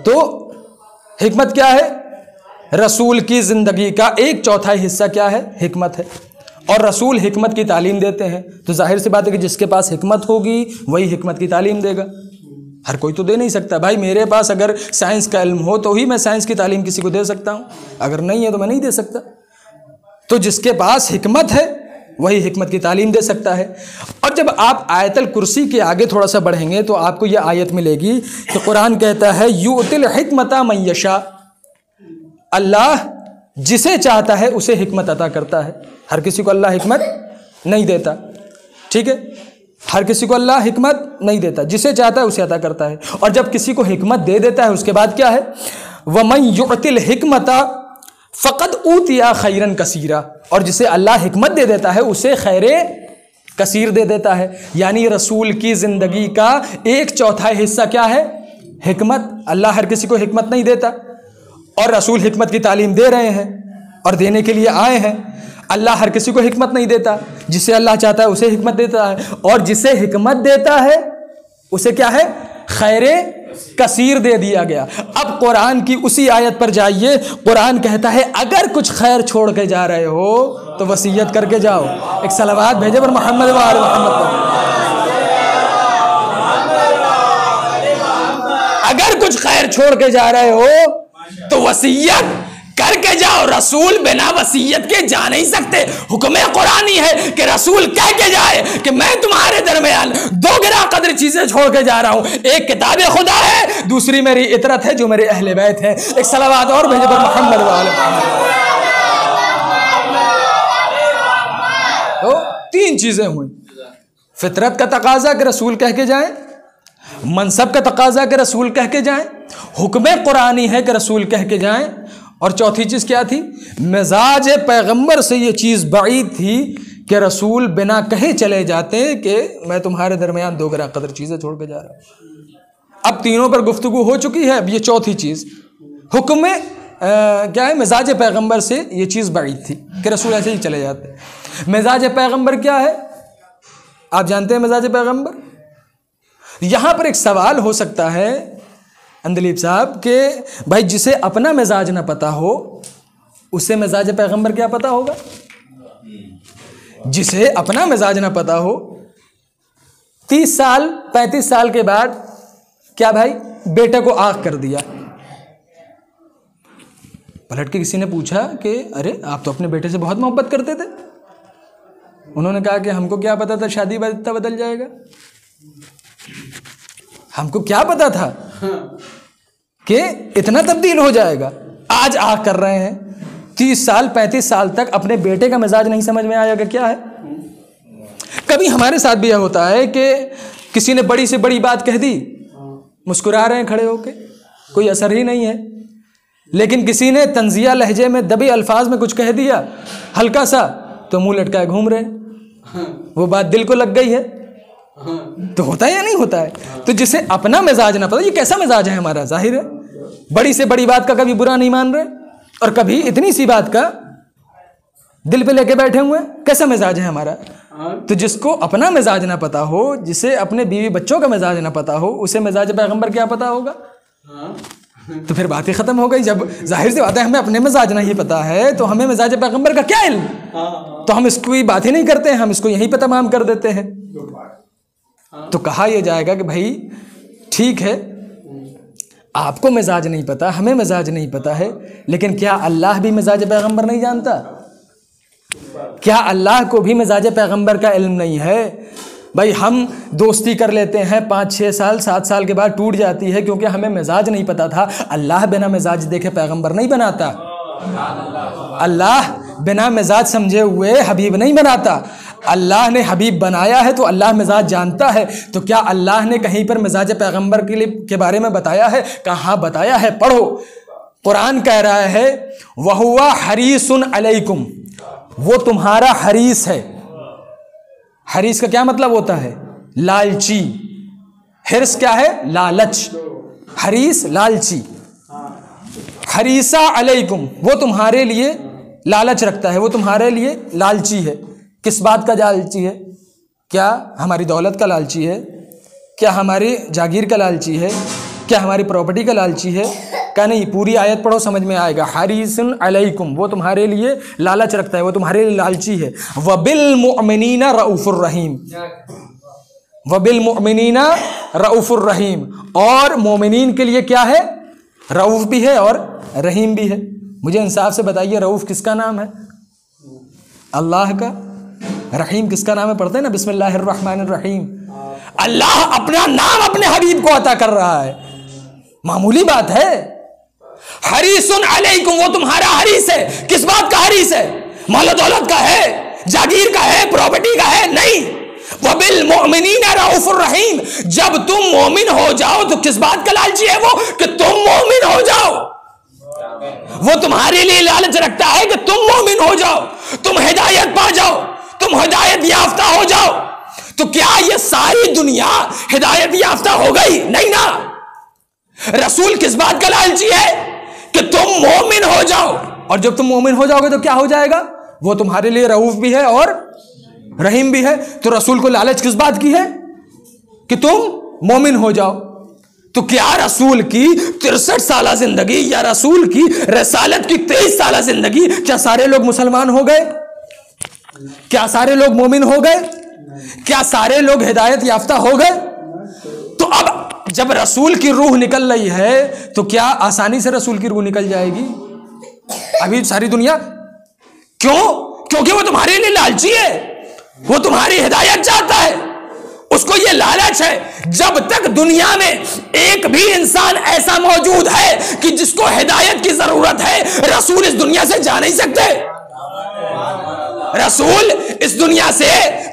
तो हिकमत क्या है? रसूल की ज़िंदगी का 1/4 हिस्सा क्या है? हिकमत है। और रसूल हिकमत की तालीम देते हैं। तो जाहिर सी बात है कि जिसके पास हिकमत होगी वही हिकमत की तालीम देगा। हर कोई तो दे नहीं सकता। भाई मेरे पास अगर साइंस का इल्म हो तो ही मैं साइंस की तालीम किसी को दे सकता हूँ, अगर नहीं है तो मैं नहीं दे सकता। तो जिसके पास हिकमत है वही हिकमत की तालीम दे सकता है। और जब आप आयतल कुर्सी के आगे थोड़ा सा बढ़ेंगे तो आपको यह आयत मिलेगी कि कुरान कहता है, युतिल हिकमता मन यशा, अल्लाह जिसे चाहता है उसे हिकमत अता करता है। हर किसी को अल्लाह हिकमत नहीं देता, ठीक है? हर किसी को अल्लाह हिकमत नहीं देता, जिसे चाहता है उसे अता करता है। और जब किसी को हिकमत दे देता है उसके बाद क्या है? वमन युतिल हिकमता फ़क़द ऊतिया खैरन कसीरा, और जिसे अल्लाह हिकमत दे देता है उसे खैरे कसीर दे देता है। यानी रसूल की ज़िंदगी का 1/4 हिस्सा क्या है? हिकमत। अल्लाह हर किसी को हिकमत नहीं देता और रसूल हिकमत की तालीम दे रहे हैं और देने के लिए आए हैं। अल्लाह हर किसी को हिकमत नहीं देता, जिसे अल्लाह चाहता है उसे हिकमत देता है, और जिसे हिकमत देता है उसे क्या है? खैरे कसीर दे दिया गया। अब कुरान की उसी आयत पर जाइए। कुरान कहता है अगर कुछ खैर छोड़ के जा रहे हो तो वसीयत करके जाओ। एक सलावत भेजे पर मोहम्मद व आले मोहम्मद। अगर कुछ खैर छोड़ के जा रहे हो तो वसीयत करके जाओ। रसूल बिना वसीयत के जा नहीं सकते। हुक्म कुरानी है कि रसूल कह के जाए कि मैं तुम्हारे दरमियान 2 गिरा कदर चीजें छोड़ के जा रहा हूं। एक किताब खुदा है, दूसरी मेरी इतरत है जो मेरे अहले बैत है। एक सलावत और भेजे पर मोहम्मद वाले। तो 3 चीजें हुई। फितरत का तकाजा कि रसूल कह के जाए, मनसब का तकाजा कि रसूल कह के जाए, हुक्म कुरानी है कि रसूल कह के जाए, और चौथी चीज़ क्या थी? मिजाज पैगंबर से ये चीज़ बईद थी कि रसूल बिना कहे चले जाते कि मैं तुम्हारे दरमियान 2 गिरा कदर चीज़ें छोड़ के जा रहा हूँ। अब तीनों पर गुफ्तगू हो चुकी है। अब ये चौथी चीज़ हुक्म क्या है? मिजाज पैगंबर से ये चीज़ बईद थी कि रसूल ऐसे ही चले जाते। मिजाज पैगंबर क्या है? आप जानते हैं मिजाज पैगंबर? यहाँ पर एक सवाल हो सकता है अंदलीब साहब के भाई जिसे अपना मिजाज ना पता हो उसे मिजाज पैगंबर क्या पता होगा? जिसे अपना मिजाज ना पता हो 30 साल 35 साल के बाद क्या भाई बेटे को आग कर दिया। पलट के किसी ने पूछा कि अरे आप तो अपने बेटे से बहुत मोहब्बत करते थे। उन्होंने कहा कि हमको क्या पता था शादी इतना बदल जाएगा, हमको क्या पता था कि इतना तब्दील हो जाएगा। आज आग कर रहे हैं, 30 साल 35 साल तक अपने बेटे का मिजाज नहीं समझ में आया कि क्या है। कभी हमारे साथ भी यह होता है कि किसी ने बड़ी से बड़ी बात कह दी, मुस्कुरा रहे हैं खड़े होके, कोई असर ही नहीं है। लेकिन किसी ने तंजिया लहजे में दबे अल्फाज में कुछ कह दिया हल्का सा, तो मुंह लटकाए घूम रहे हैं, वो बात दिल को लग गई है। तो होता है या नहीं होता है? तो जिसे अपना मिजाज ना पता, ये कैसा मिजाज है हमारा, जाहिर है बड़ी से बड़ी बात का कभी बुरा नहीं मान रहे, और कभी इतनी सी बात का दिल पे लेके बैठे हुए, कैसा मिजाज है हमारा। तो जिसको अपना मिजाज ना पता हो, जिसे अपने बीवी बच्चों का मिजाज ना पता हो, उसे मिजाज पैगंबर क्या पता होगा। तो फिर बात ही खत्म हो गई। जब जाहिर सी बात है हमें अपने मिजाज नहीं पता है, तो हमें मिजाज पैगंबर का क्या इल्म। तो हम इसको ही बात ही नहीं करते हैं, हम इसको यहीं पे तमाम कर देते हैं। तो कहा यह जाएगा कि भाई ठीक है, आपको मिजाज नहीं पता, हमें मिजाज नहीं पता है, लेकिन क्या अल्लाह भी मिजाज पैगंबर नहीं जानता? क्या अल्लाह को भी मिजाज पैगंबर का इल्म नहीं है? भाई हम दोस्ती कर लेते हैं 5-6 साल 7 साल के बाद टूट जाती है, क्योंकि हमें मिजाज नहीं पता था। अल्लाह बिना मिजाज देखे पैगंबर नहीं बनाता, अल्लाह बिना मिजाज समझे हुए हबीब नहीं बनाता। अल्लाह ने हबीब बनाया है तो अल्लाह मिजाज जानता है। तो क्या अल्लाह ने कहीं पर मिजाज पैगंबर के बारे में बताया है? कहाँ बताया है? पढ़ो, कुरान कह रहा है वहुवा हरीसुन अलैकुम, वो तुम्हारा हरीस है। हरीस का क्या मतलब होता है? लालची। हिर्स क्या है? लालच। हरीस लालची। हरीसा अलैकुम, वो तुम्हारे लिए लालच रखता है, वो तुम्हारे लिए लालची है। किस बात का लालची है? क्या हमारी दौलत का लालची है? क्या हमारी जागीर का लालची है? क्या हमारी प्रॉपर्टी का लालची है? क्या नहीं? पूरी आयत पढ़ो, समझ में आएगा। हरीसन अलैकुम, वो तुम्हारे लिए लालच रखता है, वो तुम्हारे लिए लालची है। वबिल मुअमिनीना रऊफुर रहीम, वबिल मुअमिनीना रऊफुर रहीम, और मोमिनीन के लिए क्या है? रऊफ भी है और रहीम भी है। मुझे इंसाफ से बताइए, रऊफ किसका नाम है? अल्लाह का। रहीम किसका नाम है? पढ़ते हैं ना बिस्मिल्लाहिर्रहमानिर्रहीम। अल्लाह अपना नाम अपने हबीब को अता कर रहा है, मामूली बात है। हरीसुन अलैकुम, वो तुम्हारा हरीस है। किस बात का हरीस है? मालो दौलत का है, जागीर का है, प्रॉपर्टी का है? नहीं। वबिल मुअमिनीना रऊफुर रहीम, जब तुम मोमिन हो जाओ तो किस बात का लालची है वो? कि तुम मोमिन हो जाओ। वो तुम्हारे लिए लालच रखता है कि तुम मोमिन हो जाओ, तुम हिदायत पा जाओ, तुम हिदायत याफ्ता हो जाओ। तो क्या ये सारी दुनिया हिदायत याफ्ता हो गई? नहीं ना। रसूल किस बात का लालची है? कि तुम मोमिन हो जाओ, और जब तुम मोमिन हो जाओगे तो क्या हो जाएगा? वो तुम्हारे लिए रऊफ भी है और रहीम भी है। तो रसूल को लालच किस बात की है? कि तुम मोमिन हो जाओ। तो क्या रसूल की 63 साल जिंदगी या रसूल की रसालत की 23 साल जिंदगी, क्या सारे लोग मुसलमान हो गए? क्या सारे लोग मोमिन हो गए? क्या सारे लोग हिदायत याफ्ता हो गए? तो अब जब रसूल की रूह निकल रही है तो क्या आसानी से रसूल की रूह निकल जाएगी अभी सारी दुनिया? क्यों? क्योंकि वो तुम्हारे लिए लालची है, वो तुम्हारी हिदायत चाहता है, उसको ये लालच है। जब तक दुनिया में एक भी इंसान ऐसा मौजूद है कि जिसको हिदायत की जरूरत है, रसूल इस दुनिया से जा नहीं सकते। रसूल इस दुनिया से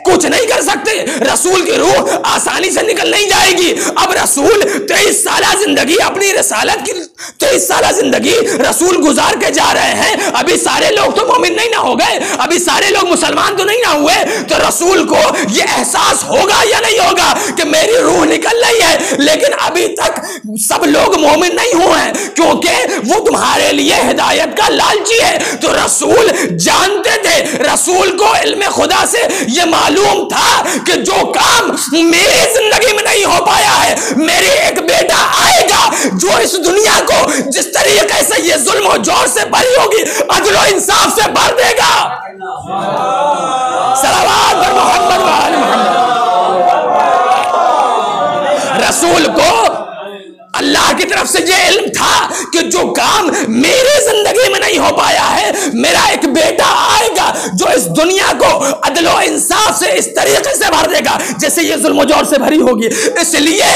कुछ नहीं कर सकते। रसूल की रूह आसानी से निकल नहीं जाएगी। अब रसूल 23 साल जिंदगी, अपनी रसालत की 23 साल जिंदगी रसूल गुजार के जा रहे हैं। अभी सारे लोग तो मोमिन नहीं ना हो गए, अभी सारे लोग मुसलमान तो नहीं ना हुए। तो रसूल को ये एहसास होगा या नहीं होगा कि मेरी रूह निकल रही है, लेकिन अभी तक सब लोग मोमिन नहीं हुए हैं, क्योंकि वो तुम्हारे लिए हिदायत का लालची है। तो रसूल जानते थे, रसूल को इल्मे खुदा से ये मालूम था कि जो काम मेरी जिंदगी में नहीं हो पाया है, मेरे एक बेटा आएगा जो इस दुनिया को जिस तरीके से ये जुल्म और जोर से भरी होगी, अदल और इंसाफ से भर देगा। सलावत पर मोहम्मद व आले मोहम्मद। रसूल को अल्लाह की तरफ से ये इल्म था कि जो काम मेरी जिंदगी में नहीं हो पाया है, मेरा एक बेटा आएगा जो इस दुनिया को अदल व इंसाफ से इस तरीके से भर देगा जैसे ये जुल्म व जौर से भरी होगी। इसलिए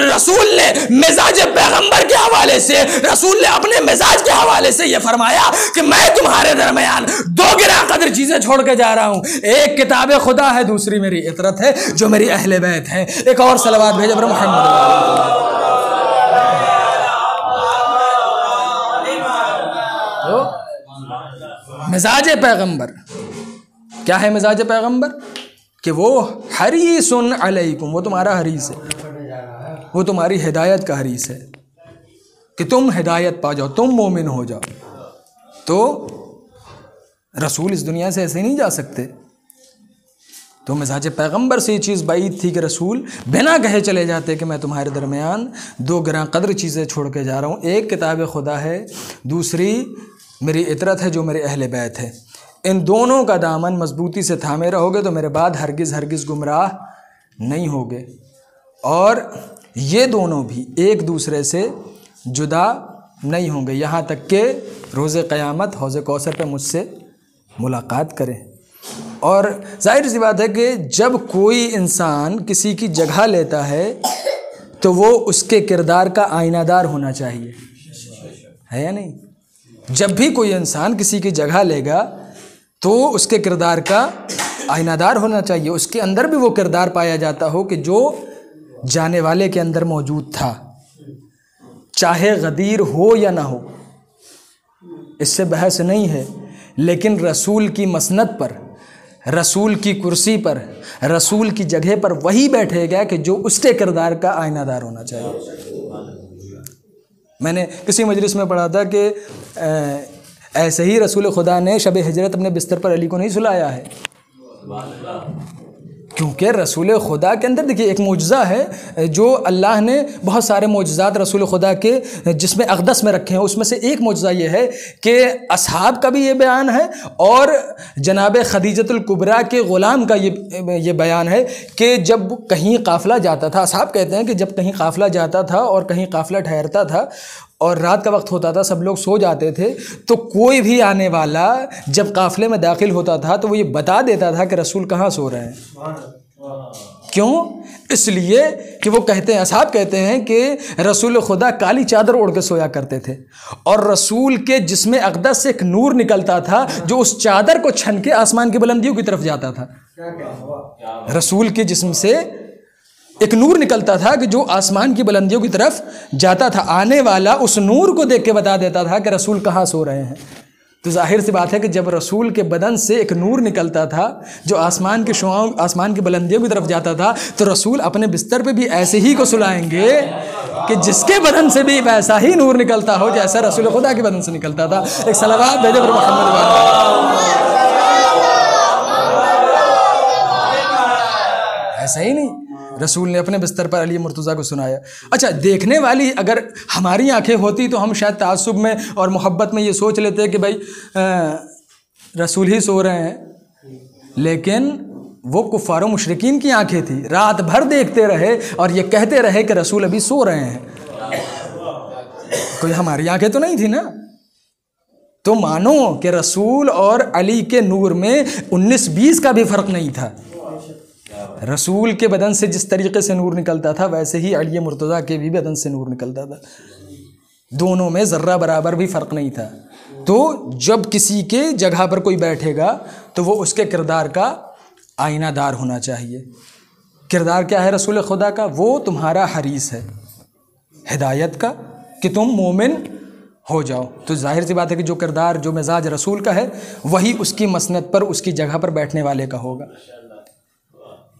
रसूल ने मिजाज पैगंबर के हवाले से, रसूल ने अपने मिजाज के हवाले से यह फरमाया कि मैं तुम्हारे दरमियान दो गिरा कदर चीजें छोड़ के जा रहा हूं। एक किताब खुदा है, दूसरी मेरी इतरत है जो मेरी अहले बैत है। एक और सलवात भेजे मोहम्मद। मिजाज पैगंबर क्या है? मिजाज पैगंबर कि वो हरीसुन अलैकुम, वो तुम्हारा हरीस है, वो तुम्हारी हिदायत का हरीस है कि तुम हिदायत पा जाओ, तुम मोमिन हो जाओ। तो रसूल इस दुनिया से ऐसे नहीं जा सकते। तो मिजाज पैगंबर से ये चीज़ बाईद थी कि रसूल बिना कहे चले जाते कि मैं तुम्हारे दरमियान दो गिरा कदर चीज़ें छोड़ के जा रहा हूँ। एक किताब खुदा है, दूसरी मेरी इतरत है जो मेरे अहले बैत है। इन दोनों का दामन मजबूती से थामे रहोगे तो मेरे बाद हरगिज़ हरगिज़ गुमराह नहीं होगे। और ये दोनों भी एक दूसरे से जुदा नहीं होंगे यहाँ तक कि रोज़े क़यामत हौज़े कौसर पे मुझसे मुलाकात करें। और जाहिर सी बात है कि जब कोई इंसान किसी की जगह लेता है तो वो उसके किरदार का आईनादार होना चाहिए, है या नहीं? जब भी कोई इंसान किसी की जगह लेगा तो उसके किरदार का आईनादार होना चाहिए, उसके अंदर भी वो किरदार पाया जाता हो कि जो जाने वाले के अंदर मौजूद था, चाहे गदीर हो या ना हो, इससे बहस नहीं है। लेकिन रसूल की मसनद पर, रसूल की कुर्सी पर, रसूल की जगह पर वही बैठेगा कि जो उसके किरदार का आईनादार होना चाहिए। मैंने किसी मजलिस में पढ़ा था कि ऐसे ही रसूल खुदा ने शब हिजरत अपने बिस्तर पर अली को नहीं सुलाया है, क्योंकि रसूल खुदा के अंदर देखिए एक मौजज़ा है जो अल्लाह ने बहुत सारे मौजज़ात रसूल खुदा के जिसमें अक़दस में रखे हैं, उसमें से एक मौजज़ा ये है कि असहाब का भी ये बयान है और जनाब खदीजतुल कुबरा के ग़ुलाम का ये बयान है कि जब कहीं काफ़िला जाता था, असहाब कहते हैं कि जब कहीं काफ़िला जाता था और कहीं काफ़िला ठहरता था और रात का वक्त होता था, सब लोग सो जाते थे, तो कोई भी आने वाला जब काफ़िले में दाखिल होता था तो वो ये बता देता था कि रसूल कहाँ सो रहे हैं। क्यों? इसलिए कि वो कहते हैं, असहाब कहते हैं कि रसूल खुदा काली चादर ओढ़ के सोया करते थे और रसूल के जिस्म अक़दस से एक नूर निकलता था जो उस चादर को छन के आसमान की बुलंदियों की तरफ जाता था। रसूल के जिस्म से एक नूर निकलता था कि जो आसमान की बुलंदियों की तरफ जाता था। आने वाला उस नूर को देख के बता देता था कि रसूल कहाँ सो रहे हैं। तो जाहिर सी बात है कि जब रसूल के बदन से एक नूर निकलता था जो आसमान के शुआओं, आसमान की बुलंदियों की तरफ जाता था, तो रसूल अपने बिस्तर पे भी ऐसे ही को सुलाएंगे कि जिसके बदन से भी वैसा ही नूर निकलता हो जैसा रसूल खुदा के बदन से निकलता था। एक सलावत भेजे पर मोहम्मद। ऐसा ही नहीं, रसूल ने अपने बिस्तर पर अली मुर्तज़ा को सुनाया। अच्छा, देखने वाली अगर हमारी आंखें होती तो हम शायद तासुब में और मोहब्बत में ये सोच लेते कि भाई रसूल ही सो रहे हैं, लेकिन वो कुफ़ार व मुशरिकीन की आंखें थी, रात भर देखते रहे और ये कहते रहे कि रसूल अभी सो रहे हैं। कोई हमारी आंखें तो नहीं थी ना। तो मानो कि रसूल और अली के नूर में 19-20 का भी फ़र्क नहीं था। रसूल के बदन से जिस तरीके से नूर निकलता था वैसे ही अली मुर्तज़ा के भी बदन से नूर निकलता था। दोनों में ज़र्रा बराबर भी फ़र्क नहीं था। तो जब किसी के जगह पर कोई बैठेगा तो वो उसके किरदार का आईनादार होना चाहिए। किरदार क्या है रसूल खुदा का? वो तुम्हारा हरीस है हिदायत का कि तुम मोमिन हो जाओ। तो जाहिर सी बात है कि जो किरदार, जो मिजाज रसूल का है वही उसकी मसनद पर, उसकी जगह पर बैठने वाले का होगा।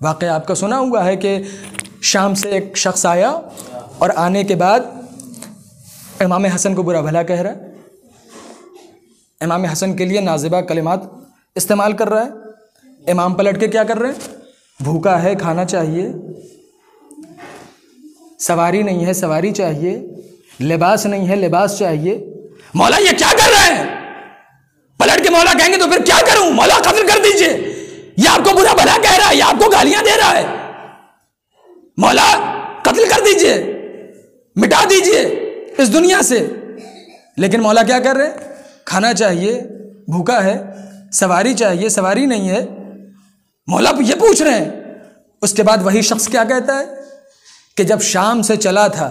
वाक़या आपका सुना हुआ है कि शाम से एक शख्स आया और आने के बाद इमाम हसन को बुरा भला कह रहा है, इमाम हसन के लिए नाज़िबा कलिमात इस्तेमाल कर रहा है। इमाम पलट के क्या कर रहे हैं? भूखा है, खाना चाहिए, सवारी नहीं है, सवारी चाहिए, लिबास नहीं है, लिबास चाहिए। मौला ये क्या कर रहे हैं? पलट के मौला कहेंगे तो फिर क्या करूं? मौला कत्ल कर दीजिए। ये आपको बुरा भला कह रहा है, ये आपको गालियां दे रहा है, मौला कत्ल कर दीजिए। मिटा दीजिए इस दुनिया से। लेकिन मौला क्या कर रहे हैं? खाना चाहिए, भूखा है, सवारी चाहिए, सवारी नहीं है, मौला ये पूछ रहे हैं। उसके बाद वही शख्स क्या कहता है कि जब शाम से चला था,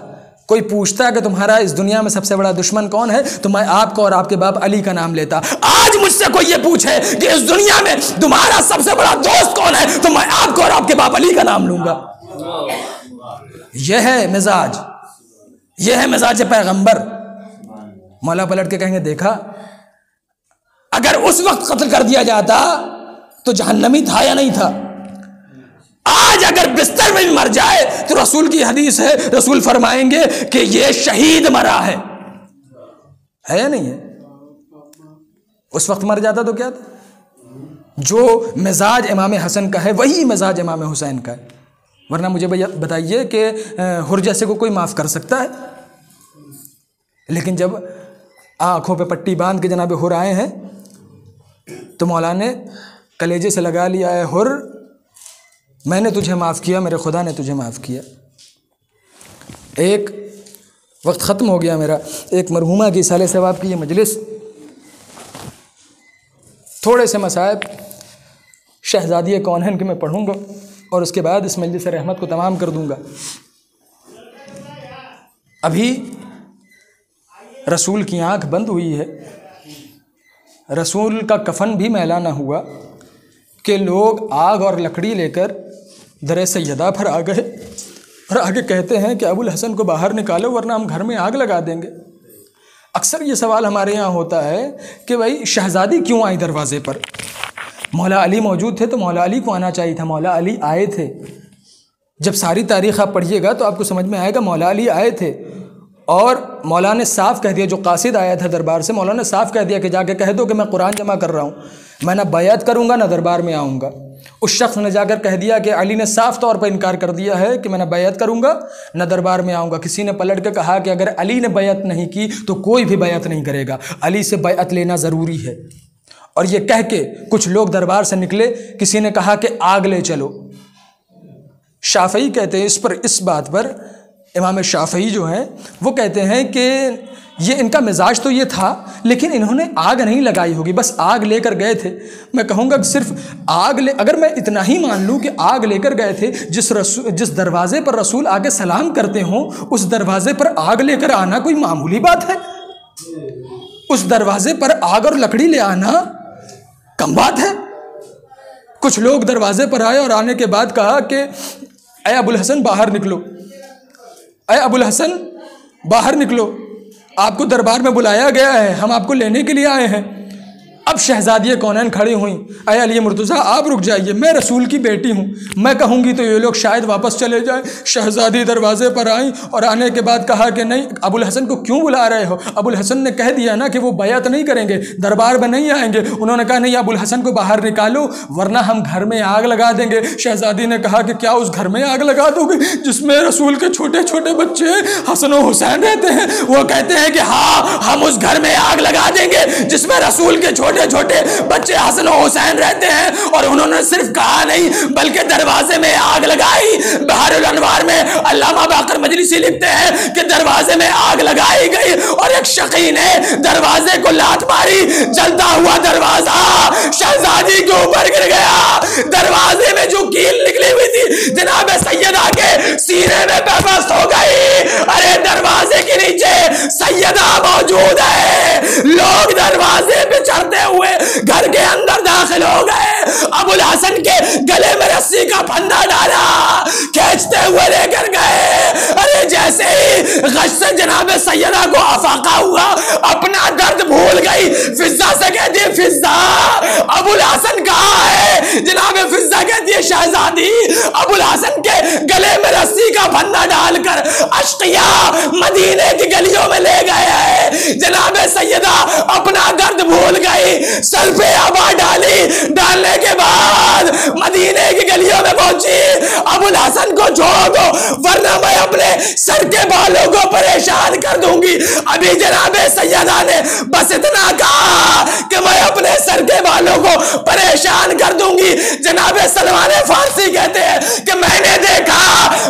कोई पूछता है कि तुम्हारा इस दुनिया में सबसे बड़ा दुश्मन कौन है, तो मैं आपको और आपके बाप अली का नाम लेता। आज मुझसे कोई ये पूछे कि इस दुनिया में तुम्हारा सबसे बड़ा दोस्त कौन है, तो मैं आपको और आपके बाप अली का नाम लूंगा। यह है मिजाज, यह है मिजाज पैगंबर। मौला पलट के कहेंगे, देखा अगर उस वक्त कत्ल कर दिया जाता तो जहन्नमी था या नहीं था? आज अगर बिस्तर में भी मर जाए तो रसूल की हदीस है, रसूल फरमाएंगे कि ये शहीद मरा है या नहीं है? उस वक्त मर जाता तो क्या था? जो मिजाज इमाम हसन का है वही मिजाज इमाम हुसैन का है। वरना मुझे भैया बताइए कि हुर जैसे को कोई माफ़ कर सकता है? लेकिन जब आँखों पे पट्टी बांध के जनाब हुर आए हैं तो मौला ने कलेजे से लगा लिया है, हुर मैंने तुझे माफ़ किया, मेरे खुदा ने तुझे माफ़ किया। एक वक्त ख़त्म हो गया मेरा, एक मरहूमा की साले सवाब की ये मजलिस, थोड़े से मसाइब शहज़ादी कौनहन के मैं पढ़ूँगा और उसके बाद इस मजलिस रहमत को तमाम कर दूँगा। अभी रसूल की आँख बंद हुई है, रसूल का कफन भी मैला ना हुआ कि लोग आग और लकड़ी लेकर दर सैयदा पर आ गए और आगे कहते हैं कि अबुल हसन को बाहर निकालो वरना हम घर में आग लगा देंगे। अक्सर ये सवाल हमारे यहाँ होता है कि भाई शहज़ादी क्यों आई दरवाज़े पर? मौला अली मौजूद थे तो मौला अली को आना चाहिए था। मौला अली आए थे। जब सारी तारीख़ आप पढ़िएगा तो आपको समझ में आएगा मौला अली आए थे और मौला ने साफ़ कह दिया, जो कासिद आया था दरबार से, मौला ने साफ़ कह दिया कि जाके कह दो कि मैं कुरान जमा कर रहा हूँ, मैं ना बैत करूँगा ना दरबार में आऊँगा। उस शख्स ने जाकर कह दिया कि अली ने साफ़ तौर पर इनकार कर दिया है कि मैं ना बैत करूँगा ना दरबार में आऊँगा। किसी ने पलट के कहा कि अगर अली ने बैत नहीं की तो कोई भी बैत नहीं करेगा, अली से बैत लेना ज़रूरी है। और ये कह के कुछ लोग दरबार से निकले। किसी ने कहा कि आग ले चलो। शाफ़ई कहते हैं इस बात पर इमाम शाफ़ई जो हैं वो कहते हैं कि ये इनका मिजाज तो ये था, लेकिन इन्होंने आग नहीं लगाई होगी, बस आग लेकर गए थे। मैं कहूँगा सिर्फ अगर मैं इतना ही मान लूँ कि आग लेकर गए थे, जिस दरवाज़े पर रसूल आके सलाम करते हों उस दरवाज़े पर आग लेकर आना कोई मामूली बात है? उस दरवाज़े पर आग और लकड़ी ले आना कम बात है? कुछ लोग दरवाज़े पर आए और आने के बाद कहा कि अय अबुल हसन बाहर निकलो, अय अबुल हसन बाहर निकलो, आपको दरबार में बुलाया गया है, हम आपको लेने के लिए आए हैं। अब शहजादी कौनैन खड़ी हुई, अय अली मुर्तज़ा आप रुक जाइए, मैं रसूल की बेटी हूँ, मैं कहूँगी तो ये लोग शायद वापस चले जाए। शहजादी दरवाजे पर आई और आने के बाद कहा कि नहीं, अबुल हसन को क्यों बुला रहे हो? अबुल हसन ने कह दिया ना कि वो बैत नहीं करेंगे, दरबार में नहीं आएंगे। उन्होंने कहा नहीं, अबुल हसन को बाहर निकालो वरना हम घर में आग लगा देंगे। शहजादी ने कहा कि क्या उस घर में आग लगा दोगे जिसमें रसूल के छोटे छोटे बच्चे हसन और हुसैन रहते हैं? वो कहते हैं कि हाँ, हम उस घर में आग लगा देंगे जिसमें रसूल के छोटे छोटे बच्चे हसन और हुसैन रहते हैं। और उन्होंने सिर्फ कहा नहीं बल्कि दरवाजे में आग लगाई। बहारुल अनवार में अल्लामा बाकर मजलिसी लिखते हैं कि दरवाजे में आग लगाई गई और एक शकी ने दरवाजे को लात मारी, जलता हुआ दरवाजा शहजादी के ऊपर गिर गया। दरवाजे में जो कील निकली हुई थी जनाब सैयदा के सीने में बेबस हो गई। अरे दरवाजे के नीचे सैयदा मौजूद है, लोग दरवाजे पे चढ़ते हुए घर के अंदर दाखिल हो गए। अबुल हसन के गले में रस्सी का फंदा डाला, खींचते हुए लेकर गए। अरे जैसे ही गश से जनाब सैयदा को अफाका हुआ, अपना दर्द भूल गई। फिजा से कहती है फिजा, अबुल हसन कहाँ है? जनाब फिजा कहती है शहजादी अबुल हसन के गले में रस्सी का फंदा डालकर अश्किया मदीने की गलियों में ले गए हैं। जनाब सैयदा अपना दर्द भूल गई, सर पे आबा डाली, डालने के बाद मदीने की गलियों में पहुंची। अबुल हसन को छोड़ दो वरना मैं अपने सर के बालों को परेशान कर दूंगी। अभी जनाबे सैयदा ने बस इतना कहा कि मैं अपने सर के बालों को परेशान कर दूंगी। जनाबे सलमान फारसी कहते हैं कि मैंने देखा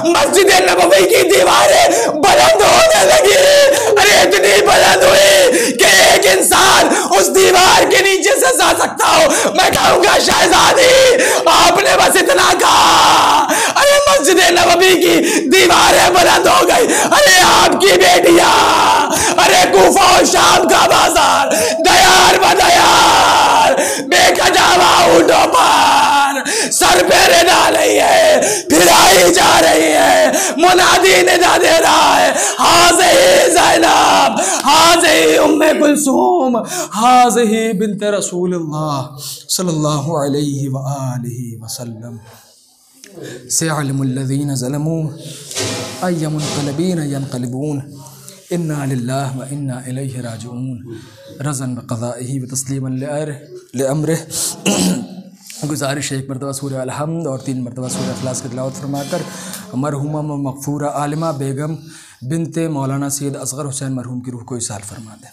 मस्जिद नबवी की दीवारें बुलंद हो दीवार, उस दीवार के नीचे से जा सकता हूं। मैं कहूंगा शहजादी आपने बस इतना कहा, अरे मस्जिद नबवी की दीवारें बुलंद हो गई, अरे आपकी बेटियां, अरे कूफा और शाम का बाजार दयार बदयार बेखजावा ऊंटों पर सर पे रिदा नहीं है, फिराई जा रही है। मुनादी निदा दे रहा है, हाज़े ज़ैनब, हाज़े उम्मे कुलसूम, हाज़े बिन्ते रसूलुल्लाह सल्लल्लाहु अलैहि व आलिहि वसल्लम। सयअलमुल्लज़ीना ज़लमू अय्य मुनक़लिबीन यनक़लिबून, इन्ना लिल्लाहि व इन्ना इलैहि राजिऊन। रज़न बिक़ज़ाइही व तस्लीमन लिअम्रिही। गुजारिश है, एक मरतबा सूरह अल-हम्द और 3 मरतबा सूरह इखलास की तिलावत फरमाकर मरहुमा मग़फ़ूरा आलिमा बेगम बिनते मौलाना सैयद असग़र हुसैन मरहूम की रूह को इसाल फरमा दें।